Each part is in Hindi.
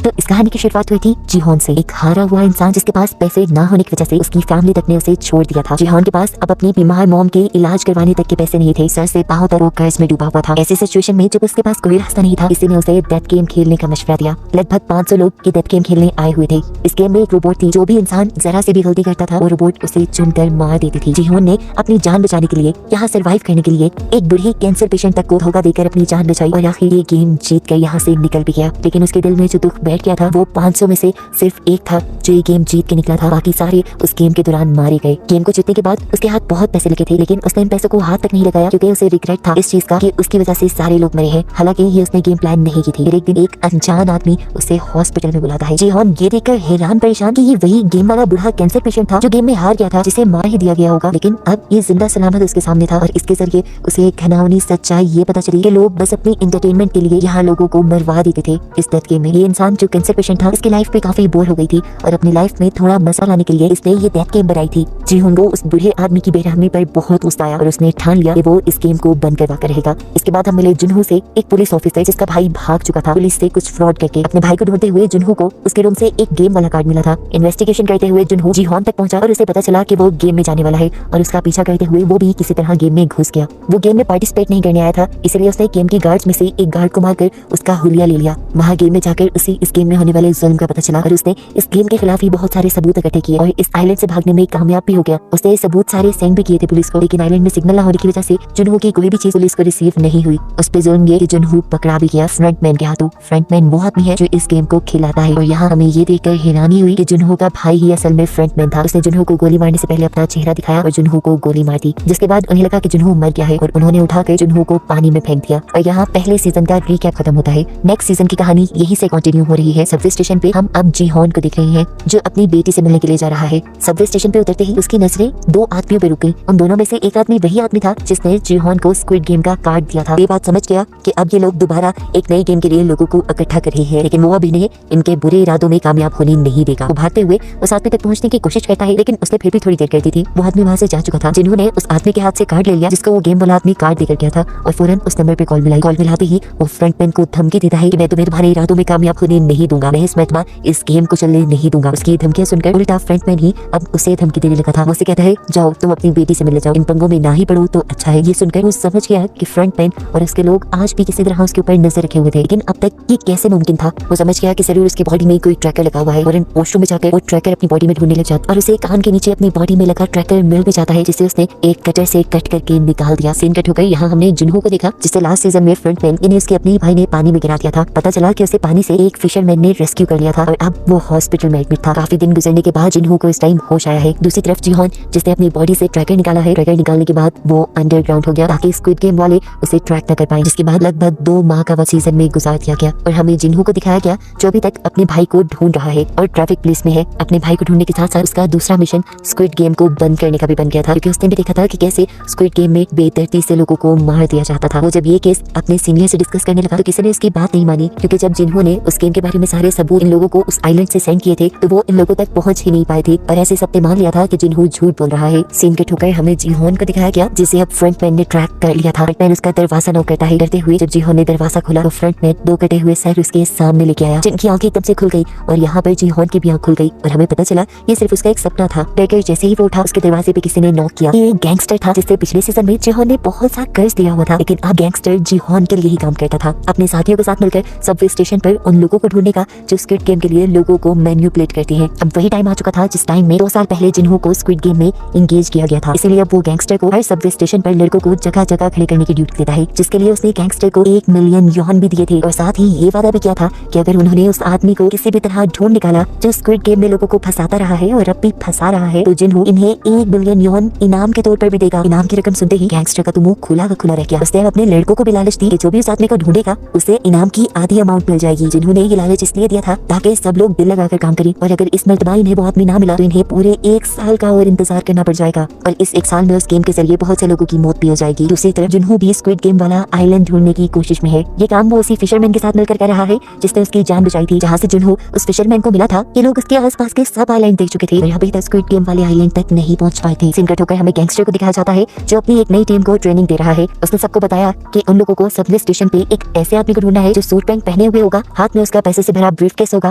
तो इस कहानी की शुरुआत हुई थी जीहोन से, एक हारा हुआ इंसान जिसके पास पैसे ना होने की वजह से उसकी फैमिली तक ने उसे छोड़ दिया था। जीहोन के पास अब अपनी बीमार मॉम के इलाज करवाने तक के पैसे नहीं थे, सर से पांव तक वो कर्ज में डूबा हुआ था। ऐसी सिचुएशन में जब उसके पास कोई रास्ता नहीं था, किसी ने उसे डेथ गेम खेलने का मशवरा दिया। लगभग 500 लोग ये डेथ गेम खेलने आए हुए थे। इस गेम में एक रोबोट थी, जो भी इंसान जरा से भी गलती करता था वो रोबोट उसे चुनकर मार देती थी। जीहोन ने अपनी जान बचाने के लिए, यहाँ सर्वाइव करने के लिए एक बुढ़ी कैंसर पेशेंट तक को धोखा देकर अपनी जान बचाई और आखिर ये गेम जीत कर यहाँ से निकल भी गया। लेकिन उसके दिल में जो दुख बैठ गया था वो 500 में से सिर्फ एक था जो ये गेम जीत के निकला था। बाकी सारे उस गेम के दौरान मारे गए। गेम को जीतने के बाद उसके हाथ बहुत पैसे लगे थे, लेकिन उसने इन पैसों को हाथ तक नहीं लगाया क्योंकि उसे रिग्रेट था इस चीज का कि उसकी वजह से सारे लोग मरे हैं। हालांकि ये उसने गेम प्लान नहीं की थी। फिर एक दिन एक अनजान आदमी उसे हॉस्पिटल में बुलाता है। जीहोन ये देखकर हैरान परेशान कि ये वही गेम वाला बुढ़ा कैंसर पेशेंट था जो गेम में हार गया था, जिसे मार ही दिया गया होगा। लेकिन अब ये जिंदा सलामत उसके सामने था और इसके जरिए उसे एक घिनौनी सच्चाई ये पता चली कि लोग बस अपनी एंटरटेनमेंट के लिए यहाँ लोगों को मरवा देते थे इस डेथ गेम में। ये इंसान जो कैंसर पेशेंट था, इसकी लाइफ पे काफी बोर हो गई थी और अपनी लाइफ में थोड़ा मजा लाने के लिए इसने ये डेथ गेम बनाई थी। जीहोन को उस बुढ़े आदमी की बेरहमी पर बहुत गुस्सा आया और उसने ठान लिया कि वो इस गेम को बंद करवा कर रहेगा। इसके बाद हम मिले जुनहो से, एक पुलिस ऑफिसर जिसका भाई भाग चुका था। पुलिस से कुछ फ्रॉड करके अपने भाई को ढूंढते हुए जुनहो को उसके रूम से एक गेम वाला कार्ड मिला था। इन्वेस्टिगेशन करते हुए जुनहो जीहोन तक पहुंचा और उसे पता चला कि वो गेम में जाने वाला है और उसका पीछा करते हुए वो भी किसी तरह गेम में घुस गया। वो गेम में पार्टिसिपेट नहीं करने आया था, इसलिए उसने गेम के गार्ड्स में से एक गार्ड को मारकर उसका हुलिया ले लिया। वहाँ गेम में जाकर उसे इस गेम में होने वाले जुल्म का पता चला और उसने इस गेम के खिलाफ ही बहुत सारे सबूत इकट्ठे किए और इस आइलैंड से भागने में कामयाब भी हो गया। उसने सबूत सारे सेंड भी किए थे पुलिस को, लेकिन आइलैंड में सिग्नल न होने की वजह से जुनहो की कोई भी चीज पुलिस को रिसीव नहीं हुई। उस पे जुल्म ये कि जुनहो पकड़ा भी गया फ्रंटमैन के हाथों। फ्रंटमैन वो आदमी है जो इस गेम को खिलाता है और यहाँ हमें ये देखकर हैरानी हुई कि जुनहो का भाई ही असल में फ्रंटमैन था। उसने जुनहो को गोली मारने से पहले अपना चेहरा दिखाया और जुनहो को गोली मार दी, जिसके बाद उन्हें लगा कि जुनहो मर गया है और उन्होंने उठाकर जुनहो को पानी में फेंक दिया। और यहाँ पहले सीजन का रिकैप खत्म होता है। नेक्स्ट सीजन की कहानी यही से कंटिन्यू हो रही है। सबवे स्टेशन पे हम अब जीहोन को देख रहे हैं जो अपनी बेटी से मिलने के लिए जा रहा है। सबवे स्टेशन पे उतरते ही उसकी नजरें दो आदमियों पे रुक गई। उन दोनों में से एक आदमी वही आदमी था जिसने जीहोन को स्क्विड गेम का कार्ड दिया था। ये बात समझ गया कि अब ये लोग दोबारा एक नई गेम के लिए लोगों को इकट्ठा कर रहे हैं, लेकिन वो अभी इन्हें इनके बुरे इरादों में कामयाब होने नहीं देगा। वो भागते हुए उस आदमी तक पहुंचने की कोशिश करता है, लेकिन उसने फिर भी थोड़ी देर कर दी थी। वो आदमी वहाँ से जा चुका था। जिन्होंने उस आदमी के हाथ से कार्ड ले लिया जिसको वो गेम वाला आदमी कार्ड देकर गया था और फौरन उस नंबर पे कॉल मिलाई। कॉल मिलाते ही वो फ्रंटमैन को धमकी देता है कि मैं तुम्हें तुम्हारे इरादों में कामयाब होने नहीं दूंगा, मैं इस मैच इस गेम को चलने नहीं दूंगा। उसकी धमकियां सुनकर उल्टा फ्रंटमैन ही अब उसे धमकी देने लगा था। वो उसे कहता है जाओ तुम अपनी बेटी से मिलने जाओ, इन पंगों में ना ही पड़ो तो अच्छा है। ये सुनकर वो समझ गया कि फ्रंटमैन और उसके लोग आज भी किसी तरह उसके ऊपर नजर रखे हुए थे, लेकिन अब तक ये कैसे मुमकिन था। वो समझ गया कि जरूर उसकी बॉडी में कोई ट्रैकर लगा हुआ है और इन वॉशरूम में जाकर वो ट्रैकर अपनी बॉडी में ढूंढने लग जाता और उसे कान के नीचे अपनी बॉडी में लगा ट्रैकर मिल भी जाता है, जिसे उसने एक कटर से कट करके निकाल दिया। सीन कट हो गई। यहाँ हमने जुनहो को देखा जिसे लास्ट सीजन में फ्रंटमैन यानी उसके अपने भाई ने पानी में गिरा दिया था। पता चला कि उसे पानी से एक फिशरमैन ने रेस्क्यू कर लिया था और अब वो हॉस्पिटल में एडमिट था। काफी दिन गुजरने के बाद जुनहो को इस टाइम होश आया है। दूसरी तरफ जीहोन जिसने अपनी बॉडी से ट्रैकर निकाला है, ट्रैकर निकालने के बाद वो अंडरग्राउंड हो गया ताकि स्क्विड गेम वाले उसे ट्रैक न कर पाए, जिसके बाद लगभग 2 माह का वक्त सीजन में गुजार दिया गया और हमें जिन्हो को दिखाया गया जो अभी तक अपने भाई को ढूंढ रहा है और ट्रैफिक पुलिस में है। अपने भाई को ढूंढने के साथ साथ उसका दूसरा मिशन स्क्विड गेम को बंद करने का भी बन गया था, क्योंकि उसने भी देखा था कि कैसे स्क्विड गेम में बेदर्दी से लोगों को मार दिया जाता था। वो जब ये केस अपने सीनियर से डिस्कस करने लगा तो किसी ने इसकी बात नहीं मानी, क्योंकि जब जिन्हो ने उस गेम के बारे में सारे सबूत इन लोगों को उस आइलैंड से सेंड किए थे तो वो इन लोगों तक पहुंच ही नहीं पाए थे और ऐसे सबने मान लिया था कि जिन्हो झूठ बोल रहा है। सीन के ठोकर हमें जीहोन को दिखाया गया जिसे अब फ्रंटमैन ने ट्रैक कर लिया था। फ्रंटमैन उसका दरवाजा नॉक करता है। करते हुए जब जीहोन ने दरवाजा खोला तो फ्रंटमैन 2 कटे हुए सर उसके सामने लेके आया, जिनकी आंखें एकदम से खुल गई और यहाँ पर जीहोन की भी आंख खुल गई और हमें पता चला ये सिर्फ उसका एक सपना था। डरकर जैसे ही वो उठा उसके दरवाजे पे किसी ने नॉक किया। ये गैंगस्टर था जिससे पिछले सीजन में जीहोन ने बहुत सा कर्ज दिया हुआ था, लेकिन अब गैंगस्टर जीहोन के लिए ही काम करता था। अपने साथियों के साथ मिलकर सबवे स्टेशन पर उन लोगों को ढूंढने का जो स्क्विड गेम के लिए लोगों को मैनिपुलेट करते हैं। अब वही टाइम आ चुका था जिस टाइम में 2 साल पहले जिन्हो को स्क्विड गेम में एंगेज किया गया था। इसलिए अब वो गैंगस्टर को हर सबवे स्टेशन पर लड़कों को जगह जगह खड़े करने की ड्यूटी देता है, जिसके लिए उसने गैंगस्टर को 1 मिलियन युआन भी दिए थे और साथ ही ये वादा भी किया था कि अगर उन्होंने उस आदमी को किसी भी तरह ढूंढ निकाला जो स्क्विड गेम में लोगों को फंसाता रहा है और अब भी फंसा रहा है, तो जिन्हो इन्हें 1 बिलियन युआन इनाम के तौर पर भी देगा। इनाम की रकम सुनते ही गैंगस्टर का तो मुंह खुला का खुला रह गया। उसने अपने लड़कों को भी लालच दी कि जो भी उस आदमी को ढूंढेगा उसे इनाम की आधी अमाउंट मिल जाएगी। जिन्होंने ये लालच इसलिए दिया था ताकि सब लोग दिल लगाकर काम करें और अगर इस मर्तबा इन्हें वो आदमी ना मिला तो इन्हें पूरे 1 साल का और इंतजार करना पड़ जाएगा और इस 1 साल में उस गेम के जरिए बहुत से लोगों की मौत भी हो जाएगी। दूसरी तरफ जिन्हो भी स्क्विड गेम वाला आइलैंड ढूंढने की कोशिश में है। ये काम वो उसी फिशरमैन के साथ मिलकर कर रहा है जिसने उसकी जान बचाई थी। जहाँ से जिन्हो उस फिशरमैन को मिला था ये लोग उसके आसपास के सब आइलैंड देख चुके थे और अभी तक स्क्विड गेम वाले आइलैंड तक नहीं पहुंच पाए थे। सीन कट होकर हमें गैंगस्टर को दिखाया जाता है जो अपनी एक नई टीम को ट्रेनिंग दे रहा है। उसने सबको बताया कि उन लोगों को सबवे स्टेशन पे एक ऐसे आदमी को ढूंढना है जो सूट पैंट पहने हुए होगा, हाथ में उसका पैसे पैसे से भरा ब्रीफकेस होगा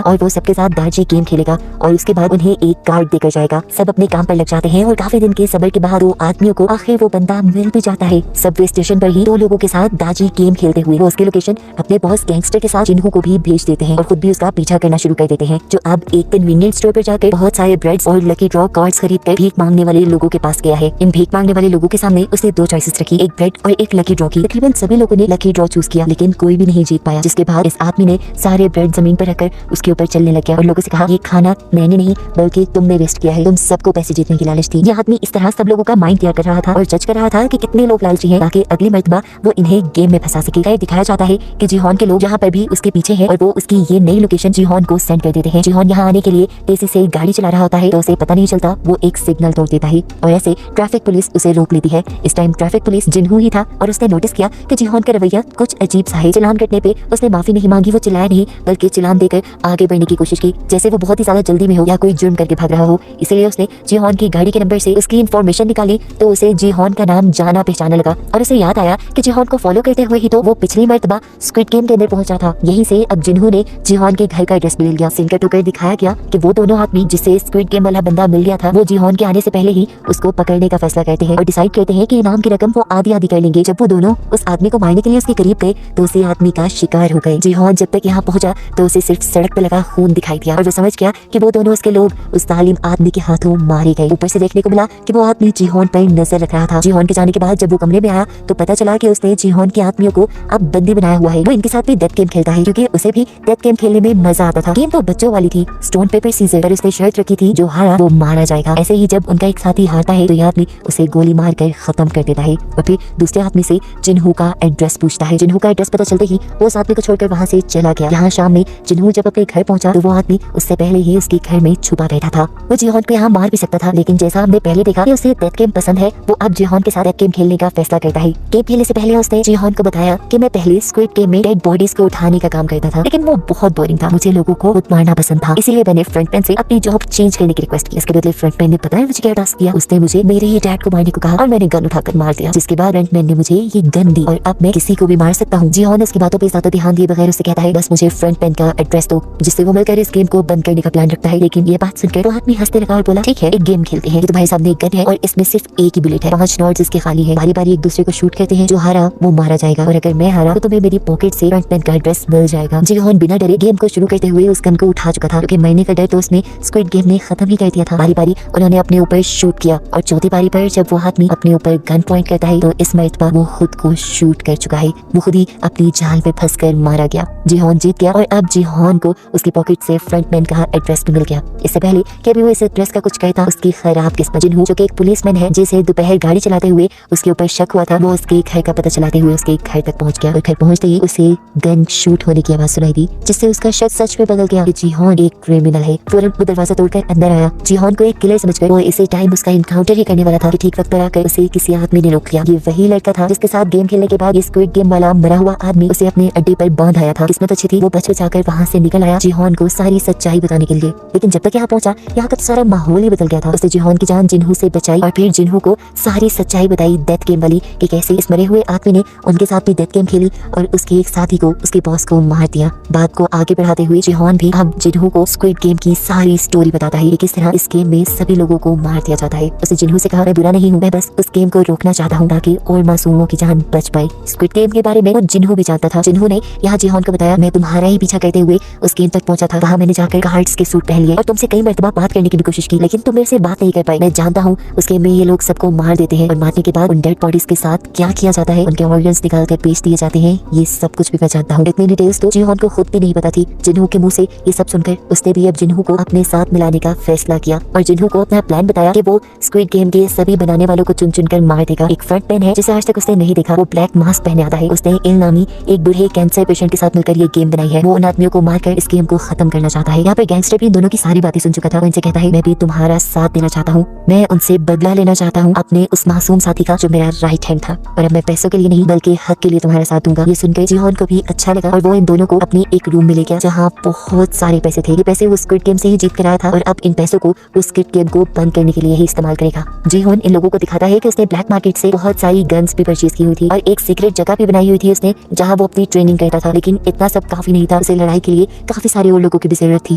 और वो सबके साथ दाजी गेम खेलेगा और उसके बाद उन्हें एक कार्ड देकर जाएगा। सब अपने काम पर लग जाते हैं और काफी दिन के सब्र के बाद 2 आदमियों को आखिर वो बंदा मिल भी जाता है। सबवे स्टेशन पर ही 2 लोगों के साथ दाजी गेम खेलते हुए वो उसकी लोकेशन अपने बॉस गैंगस्टर के साथ जिन्हू को भी भेज देते हैं और खुद भी उसका पीछा करना शुरू कर देते हैं, जो अब एक कन्वीनियंस स्टोर पर जाकर बहुत सारे ब्रेड्स और लकी ड्रॉ कार्ड्स खरीद कर भीख मांगने वाले लोगों के पास गया है। इन भीख मांगने वाले लोगों के सामने उसने 2 चॉइसेस रखी, एक ब्रेड और एक लकी ड्रॉ की। तकरीबन सभी लोगों ने लकी ड्रॉ चूज किया लेकिन कोई भी नहीं जीत पाया, जिसके बाद इस आदमी ने सारे ब्रेड जमीन पर रखकर उसके ऊपर चलने लग गया और लोगों से कहा, ये खाना मैंने नहीं बल्कि तुमने वेस्ट किया है, तुम सबको पैसे जीतने की लालच थी। ये आदमी इस तरह सब लोगों का माइंड तैयार कर रहा था और जज कर रहा था कि कितने लोग लालची हैं ताकि अगली मर्तबा वो इन्हें गेम में फंसा सके। दिखाया जाता है कि जीहॉन के लोग यहाँ पर भी उसके पीछे हैं और वो उसकी ये नई लोकेशन जीहॉन को सेंड कर देते हैं। जीहॉन यहाँ आने के लिए तेजी से गाड़ी चला रहा होता है तो उसे पता नहीं चलता, वो एक सिग्नल तोड़ देता है और ऐसे ट्रैफिक पुलिस उसे रोक लेती है। इस टाइम ट्रैफिक पुलिस जिन्हू ही था और उसने नोटिस किया कि जीहॉन का रवैया कुछ अजीब सा है। चालान कटने पे उसने माफी नहीं मांगी, वो चिल्लाया नहीं बल्कि चालान देकर आगे बढ़ने की कोशिश की, जैसे वो बहुत ही ज्यादा जल्दी में हो या कोई जुर्म करके भाग रहा हो। इसलिए उसने जीहॉन की गाड़ी के नंबर से उसकी इन्फॉर्मेशन निकाली तो उसे जीहॉन का नाम जाना पहचाना लगा और उसे याद आया कि जीहॉन को फॉलो करते हुए ही तो वो पिछली मर्तबा स्क्विड गेम के अंदर पहुंचा था। यहीं से अब जिन्हू ने जीहॉन के घर का एड्रेस भी ले लिया। सीन कट होकर दिखाया गया कि वो दोनों आदमी जिसे स्क्विड गेम वाला बंदा मिल गया था वो जीहॉन के आने से पहले ही उसको पकड़ने का फैसला करते हैं और डिसाइड करते हैं कि इनाम की रकम वो आधी आधी कर लेंगे। जब वो दोनों उस आदमी को मारने के लिए उसके करीब गए तो उसी आदमी का शिकार हो गए। जीहॉन जब तक यहाँ पहुंचा तो उसे सिर्फ सड़क पर लगा खून दिखाई दिया और वो समझ गया कि वो दोनों उसके लोग उस जालिम आदमी के हाथों मारे गए। ऊपर से देखने को मिला कि वो आदमी जीहॉन पर नजर रख रहा था। जीहॉन के जाने के बाद जब वो कमरे में आया तो पता चला कि उसने जीहॉन के आदमियों को अब बंदी बनाया हुआ है। वो इनके साथ भी डेथ गेम खेलता है क्योंकि उसे भी डेथ गेम खेलने में मजा आता था। गेम तो बच्चों वाली थी, स्टोन पेपर सीजर, पर उसने शर्त रखी थी जो हारा वो मारा जाएगा। ऐसे ही जब उनका एक साथी हारता है तो ये आदमी उसे गोली मार कर खत्म कर देता है और फिर दूसरे आदमी से जिन्हू का एड्रेस पूछता है। जिन्हू का एड्रेस पता चलते ही वो उस आदमी को छोड़कर वहाँ से चला गया। यहाँ शाम में जिन्हू जब अपने घर पहुंचा तो वो आदमी उससे पहले ही उसके घर में छुपा बैठा था। वो जीहॉन को यहाँ मार भी सकता था लेकिन जैसा हमने पहले देखा कि उसे डेथ गेम पसंद है, वो अब जीहॉन के साथ डेथ गेम खेलने का फैसला करता है। गेम खेलने से पहले उसने जीहॉन को बताया कि मैं पहले स्क्विड गेम में डेड बॉडीज को उठाने का काम करता था लेकिन वो बहुत बोरिंग था, मुझे लोगों को खुद मारना पसंद था, इसीलिए मैंने फ्रंटमैन से अपनी जॉब चेंज करने की रिक्वेस्ट की। इसके बदले फ्रंटमैन ने पता है मुझे क्या टास्क दिया, उसने मुझे मेरे ही डैड को मारने को कहा और मैंने गन उठाकर मार दिया, जिसके बाद फ्रंटमैन ने मुझे ये गन दी और अब मैं किसी को भी मार सकता हूँ। जीहॉन उसकी बातों पे ज्यादा ध्यान दिए बगैर उससे कहता है बस मुझे फ्रंटमैन का एड्रेस दो, जिससे वो मिलकर इस गेम को बंद करने का प्लान रखता है। लेकिन ये बात सुनकर वो आदमी हंसने लगा और बोला ठीक है एक गेम खेलते हैं, तुम्हारे सामने एक गन है और इसमें सिर्फ एक ही बुलेट है, 5 नॉट्स इसके खाली है, बारी बारी एक दूसरे को शूट करते हैं, जो हारा वो मारा जाएगा और अगर मैं हारा तो तुम्हें मेरी पॉकेट से फ्रंटमैन का एड्रेस मिल जाएगा। जीहॉन बिना डरे गेम को शुरू करते हुए उस गन को उठा चुका था क्योंकि मरने का डर तो उसने स्क्विड गेम में खत्म ही कर दिया था। बारी बारी उन्होंने अपने ऊपर शूट किया और चौथी बारी पर जब वो आदमी अपने ऊपर गन पॉइंट करता है तो इस मर्तबा वो खुद को शूट कर चुका है, वो खुद ही अपनी जाल में फंसकर मारा गया। जीहॉन जीत गया और अब जीहॉन को उसकी पॉकेट से फ्रंटमैन का एड्रेस भी मिल गया। इससे पहले कि अभी वो इस एड्रेस का कुछ कहता उसकी खराब किस्मत जिन्हू जो कि एक पुलिसमैन है जिसे दोपहर गाड़ी चलाते हुए उसके ऊपर शक हुआ था, वो उसके घर का पता चलाते हुए उसके घर तक पहुंच गया और घर पहुंचते ही उसे गन शूट होने की आवाज सुनाई दी, जिससे उसका शक सच में बदल गया कि जीहॉन एक क्रिमिनल है। फौरन वो दरवाजा तोड़कर अंदर आया। जीहॉन को एक किलर समझकर वो इसी टाइम उसका इनकाउंटर ही करने वाला था कि ठीक वक्त पर आकर उसे किसी आदमी ने रोक लिया। ये वही लड़का था जिसके साथ गेम खेलने के बाद ये स्क्विड गेम वाला मरा हुआ आदमी उसे अपने अड्डे पर बांध आया था। किस्मत अच्छी थी, वो बच बचाकर वहाँ से निकल आया जीहॉन को सारी सच्चाई बताने के लिए। लेकिन जब तक यहाँ पहुंचा यहाँ का तो सारा माहौल ही बदल गया था। उसने जीहॉन की जान जिन्हू से बचाई और फिर जिन्हू को सारी सच्चाई बताई डेथ गेम वाली कि कैसे इस मरे हुए आदमी ने उनके साथ भी डेथ गेम खेली और उसके एक साथी को उसके बॉस को मार दिया। बात को आगे बढ़ाते हुए जीहॉन भी अब जिन्हू को स्क्विड गेम की सारी स्टोरी बताता है कि किस तरह इस गेम में सभी लोगों को मार दिया जाता है। उसने जिन्हू से कहा मैं बुरा नहीं हूँ, मैं बस उस गेम को रोकना चाहता हूँ ताकि और मासूमों की जान बच पाए। स्क्विड गेम के बारे में वो जिन्हू भी जानता था। जिन्हू ने यहाँ जीहॉन को बताया मैं तुम्हारा ही पीछा करते हुए उस गेम तक पहुंचा था, वहाँ मैंने जाकर गार्ड्स के सूट पहन लिए और तुमसे कई मरतबा बात करने की भी कोशिश की लेकिन तुम मेरे से बात नहीं कर पाई। मैं जानता हूँ उस गेम में ये लोग सबको मार देते हैं और मारने के बाद उन डेड बॉडीज के साथ क्या किया जाता है, उनके ऑर्गन्स निकाल कर बेच दिए जाते हैं, ये सब कुछ भी मैं जानता हूँ। इतनी डिटेल्स तो जीहॉन को खुद भी नहीं पता थी। जिन्हू के मुंह से ये सब सुनकर उसने भी अब जिन्हू को अपने साथ मिलाने का फैसला किया और जिन्हू को अपना प्लान बताया कि वो स्क्विड गेम के सभी बनाने वालों को चुन चुनकर मार देगा। एक फ्रंटमैन है जिसे आज तक उसने नहीं देखा, वो ब्लैक मास्क पहने आता है। उसने इल नामी एक बूढ़े कैंसर पेशेंट के साथ मिलकर ये गेम बनाई है। वो उन आदमियों को मारकर इस गेम को खत्म करना चाहता है। यहाँ पे गैंगस्टर भी इन दोनों की सारी बातें सुन चुका था। उनसे कहता है मैं भी तुम्हारा साथ देना चाहता हूँ, मैं उनसे बदला लेना चाहता हूँ अपने उस मासूम साथी का जो मेरा राइट हैंड था और अब मैं पैसों के लिए नहीं बल्कि हक के लिए तुम्हारा साथ दूंगा। ये सुनकर जीहॉन को भी अच्छा लगा और वो इन दोनों को अपने एक रूम में ले गया जहाँ बहुत सारे पैसे थे। ये पैसे वो स्क्विड गेम से ही जीत कर आया था और अब इन पैसों को वो स्क्विड गेम को बंद करने के लिए ही इस्तेमाल करेगा। जीहॉन इन लोगों को दिखाता है कि उसने ब्लैक मार्केट से बहुत सारी गन्स भी परचेज की हुई थी और एक सीक्रेट जगह भी बनाई हुई थी उसने जहाँ वो अपनी ट्रेनिंग करता था। लेकिन इतना सब काफी नहीं था, उसे लड़ाई के लिए काफी सारे और लोगों की भी जरूरत थी।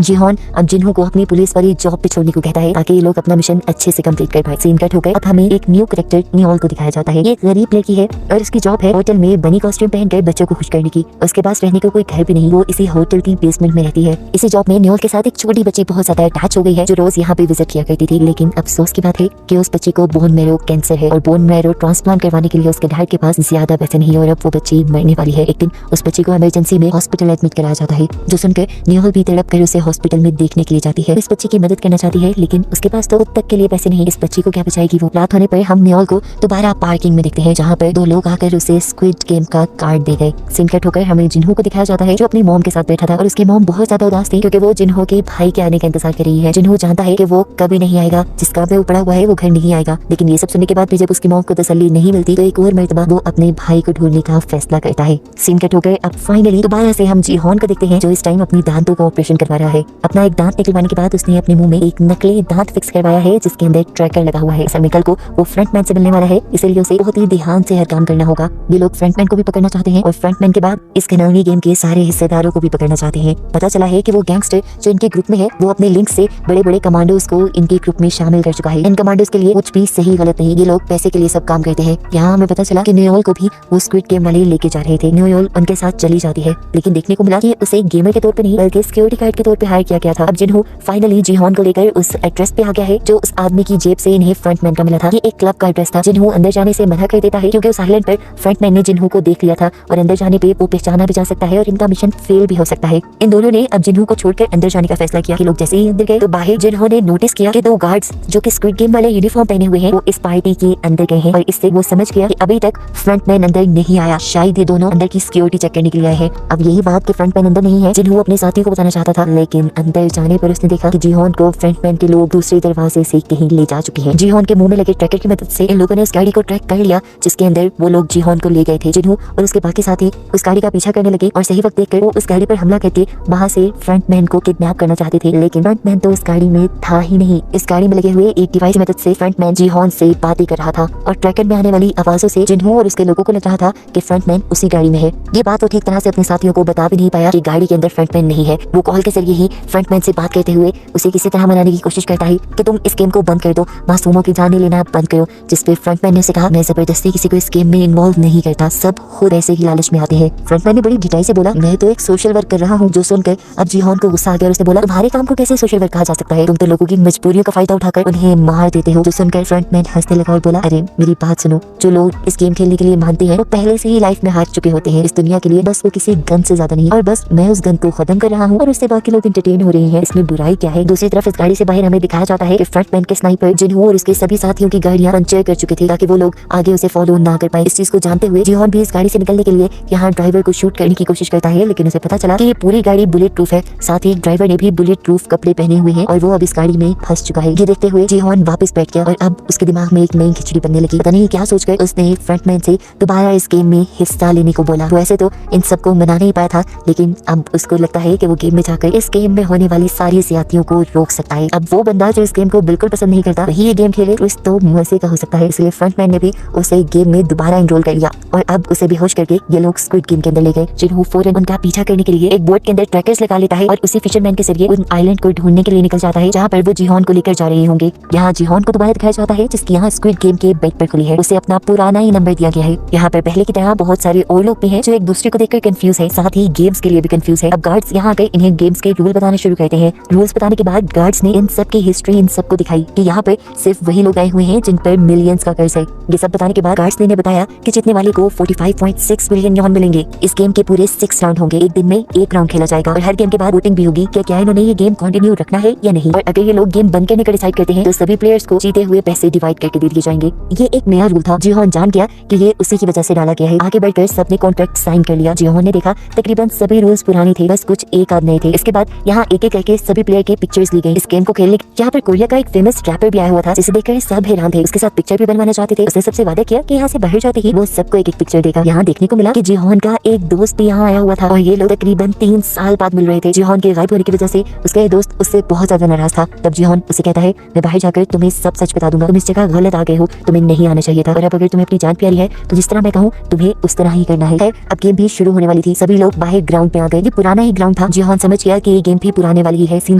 जिहोन अब जिन्हों को अपनी पुलिस वाली जॉब पे छोड़ने को कहता है ताकि ये लोग अपना मिशन अच्छे से कंप्लीट कर पाए। सीन कट हो गए। अब हमें एक न्यू कैरेक्टर नियोल को दिखाया जाता है। ये एक गरीब लड़की है और इसकी जॉब है होटल में बनी कॉस्ट्यूम पहनकर बच्चों को खुश करने की। उसके पास रहने को कोई घर भी नहीं, वो इसी होटल की बेसमेंट में रहती है। इसी जॉब में नियोल के साथ एक छोटी बच्ची बहुत ज्यादा अटैच हो गई है जो रोज यहाँ पे विजिट किया करती थी। लेकिन अफसोस की बात है कि उस बच्ची को बोन मैरो कैंसर है और बोन मैरो ट्रांसप्लांट करवाने के लिए उसके डैड के पास ज्यादा पैसे नहीं और अब वो बच्ची मरने वाली है। एक दिन उस बच्ची को इमरजेंसी में हॉस्पिटल एडमिट कराया जाता है, जो सुनकर नियोल भी तड़प कर उसे हॉस्पिटल में देखने के लिए जाती है। इस बच्ची की मदद करना चाहती है लेकिन उसके पास तो तक के लिए पैसे नहीं। इस बच्ची को क्या बचाएगी वो। रात होने पर हम नियोल को दोबारा पार्किंग में देखते हैं जहाँ पर दो लोग आकर उसे स्क्विड गेम का कार्ड दे गए। सीन कट होकर हमें जिन्हों को दिखाया जाता है जो अपनी मॉम के साथ बैठा था और उसकी मॉम बहुत ज्यादा उदास थी क्योंकि वो जिन्हों के भाई के आने का इंतजार कर रही है। जिन्हों जानता है कि वो कभी नहीं आएगा, जिस काम में वो पड़ा हुआ है वो घर नहीं आएगा। लेकिन ये सब सुनने के बाद भी जब उसकी मॉम को तसल्ली नहीं मिलती तो एक और मर्तबा वो अपने भाई को ढूंढने का फैसला करता है। सीन कट हो गए। अब फाइनली दोबारा से हम जिहोन को देखते हैं जो इस टाइम अपनी दांतों का ऑपरेशन करवा रहा है। अपना एक दांत निकलवाने के बाद उसने अपने मुंह में एक नकली दांत फिक्स करवाया है जिसके अंदर ट्रैकर लगा हुआ है। असल में कल को वो फ्रंटमैन से मिलने वाला है, इसलिए उसे बहुत ही ध्यान से हर काम करना होगा। ये लोग फ्रंटमैन को भी पकड़ना चाहते हैं और फ्रंटमैन के बाद इस घिनौनी गेम के सारे हिस्सेदारों को भी पकड़ना चाहते हैं। पता चला है कि वो गैंगस्टर जो इनके ग्रुप में है वो अपने लिंक से बड़े बड़े कमांडोज को इनके ग्रुप में शामिल कर चुका है। इन कमांडोज के लिए कुछ भी सही गलत नहीं, ये लोग पैसे के लिए सब काम करते हैं। यहाँ हमें पता चला कि नियोल को भी वो स्क्विड गेम वाले लेके जा रहे थे। नियोल उनके साथ चली जाती है लेकिन देखने को मिला कि उसे एक गेमर के तौर पे नहीं बल्कि सिक्योरिटी गार्ड के तौर पे हायर किया गया था। अब जिन्हों फाइनली जिहोन को लेकर उस एड्रेस पे आ गया है जो उस आदमी की जेब से इन्हें फ्रंटमैन का मिला था। ये एक क्लब का एड्रेस था। जिन्हों अंदर जाने से मना कर देता है क्योंकि उस आइलैंड पर फ्रंटमैन ने जिन्हों को देख लिया था और अंदर जाने पे वो पहचाना भी जा सकता है और इनका मिशन फेल भी हो सकता है। इन दोनों ने अब जिन्हों को छोड़कर अंदर जाने का फैसला किया कि लोग जैसे ही अंदर गए तो बाहर जिन्हों ने नोटिस किया कि दो गार्ड्स जो कि स्क्विड गेम वाले यूनिफॉर्म पहने हुए हैं वो इस पार्टी के अंदर गए हैं और इससे वो समझ गया कि अभी तक फ्रंटमैन अंदर नहीं आया, शायद ये दोनों अंदर की सिक्योरिटी चेक करने के लिए आए हैं। अब यही बात कि फ्रंटमैन अंदर नहीं है जिन्हों अपने साथियों को बताना चाहता था, लेकिन अंदर जाने पर उसने देखा कि जिहोन को फ्रंटमैन के लोग दूसरे दरवाजे से कहीं ले जा चुके हैं। जिहोन के मुंह में लगे ट्रैकर की मदद से इन लोगों ने उस गाड़ी को ट्रैक कर लिया जिसके अंदर वो लोग जिहोन को ले गए थे। जिन्हों और उसके बाकी साथी उस गाड़ी का पीछा करने लगे और सही वक्त देखकर वो उस गाड़ी पर हमला करके वहां से फ्रंटमैन को किडनैप करना चाहते थे, लेकिन फ्रंटमैन तो उस गाड़ी में था ही नहीं। इस गाड़ी में लगे हुए एक डिवाइस की मदद से फ्रंटमैन जिहोन से बातें कर रहा था और ट्रैकर में आने वाली आवाजों से जिन्हों और उसके लोगों को लग रहा था कि फ्रंटमैन उसी गाड़ी में है। ये बात वो ठीक तरह से अपने साथियों को बता भी नहीं पाया कि गाड़ी के अंदर फ्रंटमैन नहीं है। वो कॉल के जरिए ही फ्रंटमैन से बात करते हुए उसे किसी तरह मनाने की कोशिश करता है कि तुम इस गेम को बंद कर दो, मासूमों की जाने लेना बंद करो। जिस पे फ्रंटमैन ने उसे कहा मैं जबरदस्ती किसी को इस गेम में इन्वॉल्व नहीं करता, सब खुद ऐसे ही लालच में आते हैं। फ्रंटमैन ने बड़ी डिटेल से बोला मैं तो एक सोशल वर्क कर रहा हूँ। जो सुनकर अब जिहोन को गुस्सा आ गया और उसने बोला तुम्हारे काम को कैसे सोशल वर्क कहा जा सकता है, तुम तो लोगों की मजबूरियों का फायदा उठाकर उन्हें मार देते हो। जो सुनकर फ्रंटमैन हंसने लगा और बोला अरे मेरी बात सुनो, जो लोग इस गेम खेलने के लिए मानते हैं वो पहले से ही लाइफ में हार चुके होते हैं इस दुनिया के लिए, बस वो किसी गन से ज्यादा नहीं और बस मैं उस गन को खत्म कर रहा हूँ और उससे बाकी लोग एंटरटेन हो रहे हैं, इसमें बुराई क्या है। दूसरी तरफ इस गाड़ी से बाहर हमें दिखाया जाता है कि फ्रंटमैन के स्नाइपर जिन्हों और उसके सभी साथियों की गाड़ियां पंचर कर चुके थे ताकि वो लोग आगे उसे फॉलो ना कर पाए। इस चीज को जानते हुए जिहोन भी इस गाड़ी से निकलने के लिए यहाँ ड्राइवर को शूट करने की कोशिश करता है, लेकिन उसे पता चला कि ये पूरी गाड़ी बुलेट प्रूफ है, साथ ही ड्राइवर ने भी बुलेट प्रूफ कपड़े पहने हुए हैं और वो अब इस गाड़ी में फंस चुका है। ये देखते हुए जिहोन वापस बैठ गया और अब उसके दिमाग में एक नई खिचड़ी बनने लगी। पता नहीं क्या सोचकर उसने फ्रंटमैन से दोबारा इस गेम में हिस्सा लेने को बोला। वैसे तो इन सबको मना नहीं पाया था, लेकिन अब उसको लगता है कि वो गेम में जाकर इस गेम में होने वाली सारी ज्यादतियों को रोक सकता है। अब वो बंदा जो इस गेम को बिल्कुल पसंद नहीं करता वही ये गेम खेले तो मजे का हो सकता है, इसलिए फ्रंटमैन ने भी उसे गेम में दोबारा एनरोल कर लिया और अब उसे बेहोश करके ये लोग स्क्विड गेम के अंदर ले गए। जिन्हों फौरन उनका पीछा करने के लिए एक बोट के अंदर ट्रैकर्स लगा लेता है और उसी फिशरमैन के जरिए उन आइलैंड को ढूंढने के लिए निकल जाता है जहाँ पर वो जिहोन को लेकर जा रहे होंगे। यहाँ जिहोन को दोबारा दिखाया जाता है जिसकी यहाँ स्क्विड गेम के बेड पर खुली है, उसे अपना पुराना ही नंबर दिया गया है। यहाँ पर पहले की तरह बहुत सारे और लोग भी हैं जो एक दूसरे को देखकर कंफ्यूज है, साथ ही गेम्स के लिए भी कंफ्यूज है। अब गार्ड्स यहाँ आकर इन्हें गेम्स के रूल बताने शुरू करते हैं। रूल्स बताने के बाद गार्ड्स ने इन सब की हिस्ट्री इन सबको दिखाई कि यहाँ पर सिर्फ वही लोग आए हुए हैं जिन पर मिलियंस का कर्ज है। ये सब बताने के बाद गार्ड्स ने बताया कि जीतने वाले को 45.6 मिलियन यॉन मिलेंगे। इस गेम के पूरे 6 राउंड होंगे, एक दिन में एक राउंड खेला जाएगा और हर गेम के बाद वोटिंग भी होगी कि क्या इन्होंने ये गेम कंटिन्यू रखना है या नहीं। और अगर ये लोग गेम बंद करने का डिसाइड करते हैं तो सभी प्लेयर्स को जीते हुए पैसे डिवाइड करके दे दिए जाएंगे। ये एक नया रूल था। जिहोन जान गया कि ये उसी की वजह से डाला गया है। आगे बढ़कर सबने कॉन्ट्रैक्ट साइन कर लिया। जिहोन ने देखा तकरीबन सभी रूल्स पुराने थे, बस कुछ एक आध नए थे। इसके बाद यहाँ एक एक करके सभी प्लेयर के पिक्चर्स ली गई। इस गेम को खेलने यहाँ पर कोरिया का एक फेमस रैपर भी आया हुआ था जिसे देखकर सब हैरान थे। उसके साथ पिक्चर भी बनवाना चाहते थे। उसने सबसे वादा किया कि यहाँ से बाहर जाते ही वो सबको एक एक पिक्चर देगा। यहाँ देखने को मिला कि जिहोन का एक दोस्त भी यहाँ आया हुआ था और ये लोग तकरीबन 3 साल बाद मिल रहे थे। जिहोन के गायब होने की वजह से उसका ये दोस्त उससे बहुत ज्यादा नाराज था। तब जिहोन उसे कहता है मैं बाहर जाकर तुम्हें सब सच बता दूंगा, तुम इस जगह गलत आ गए हो, तुम्हें नहीं आना चाहिए था और अब अगर तुम्हें अपनी जान प्यारी है तो जिस तरह मैं कहूँ तुम्हें उस तरह ही करना है। अब गेम भी शुरू होने वाली थी। सभी लोग बाहर ग्राउंड पे आ गए। ये पुराना ही ग्राउंड था। जिहोन समझ गया कि ये गेम भी पुराने वाली ही है। सीन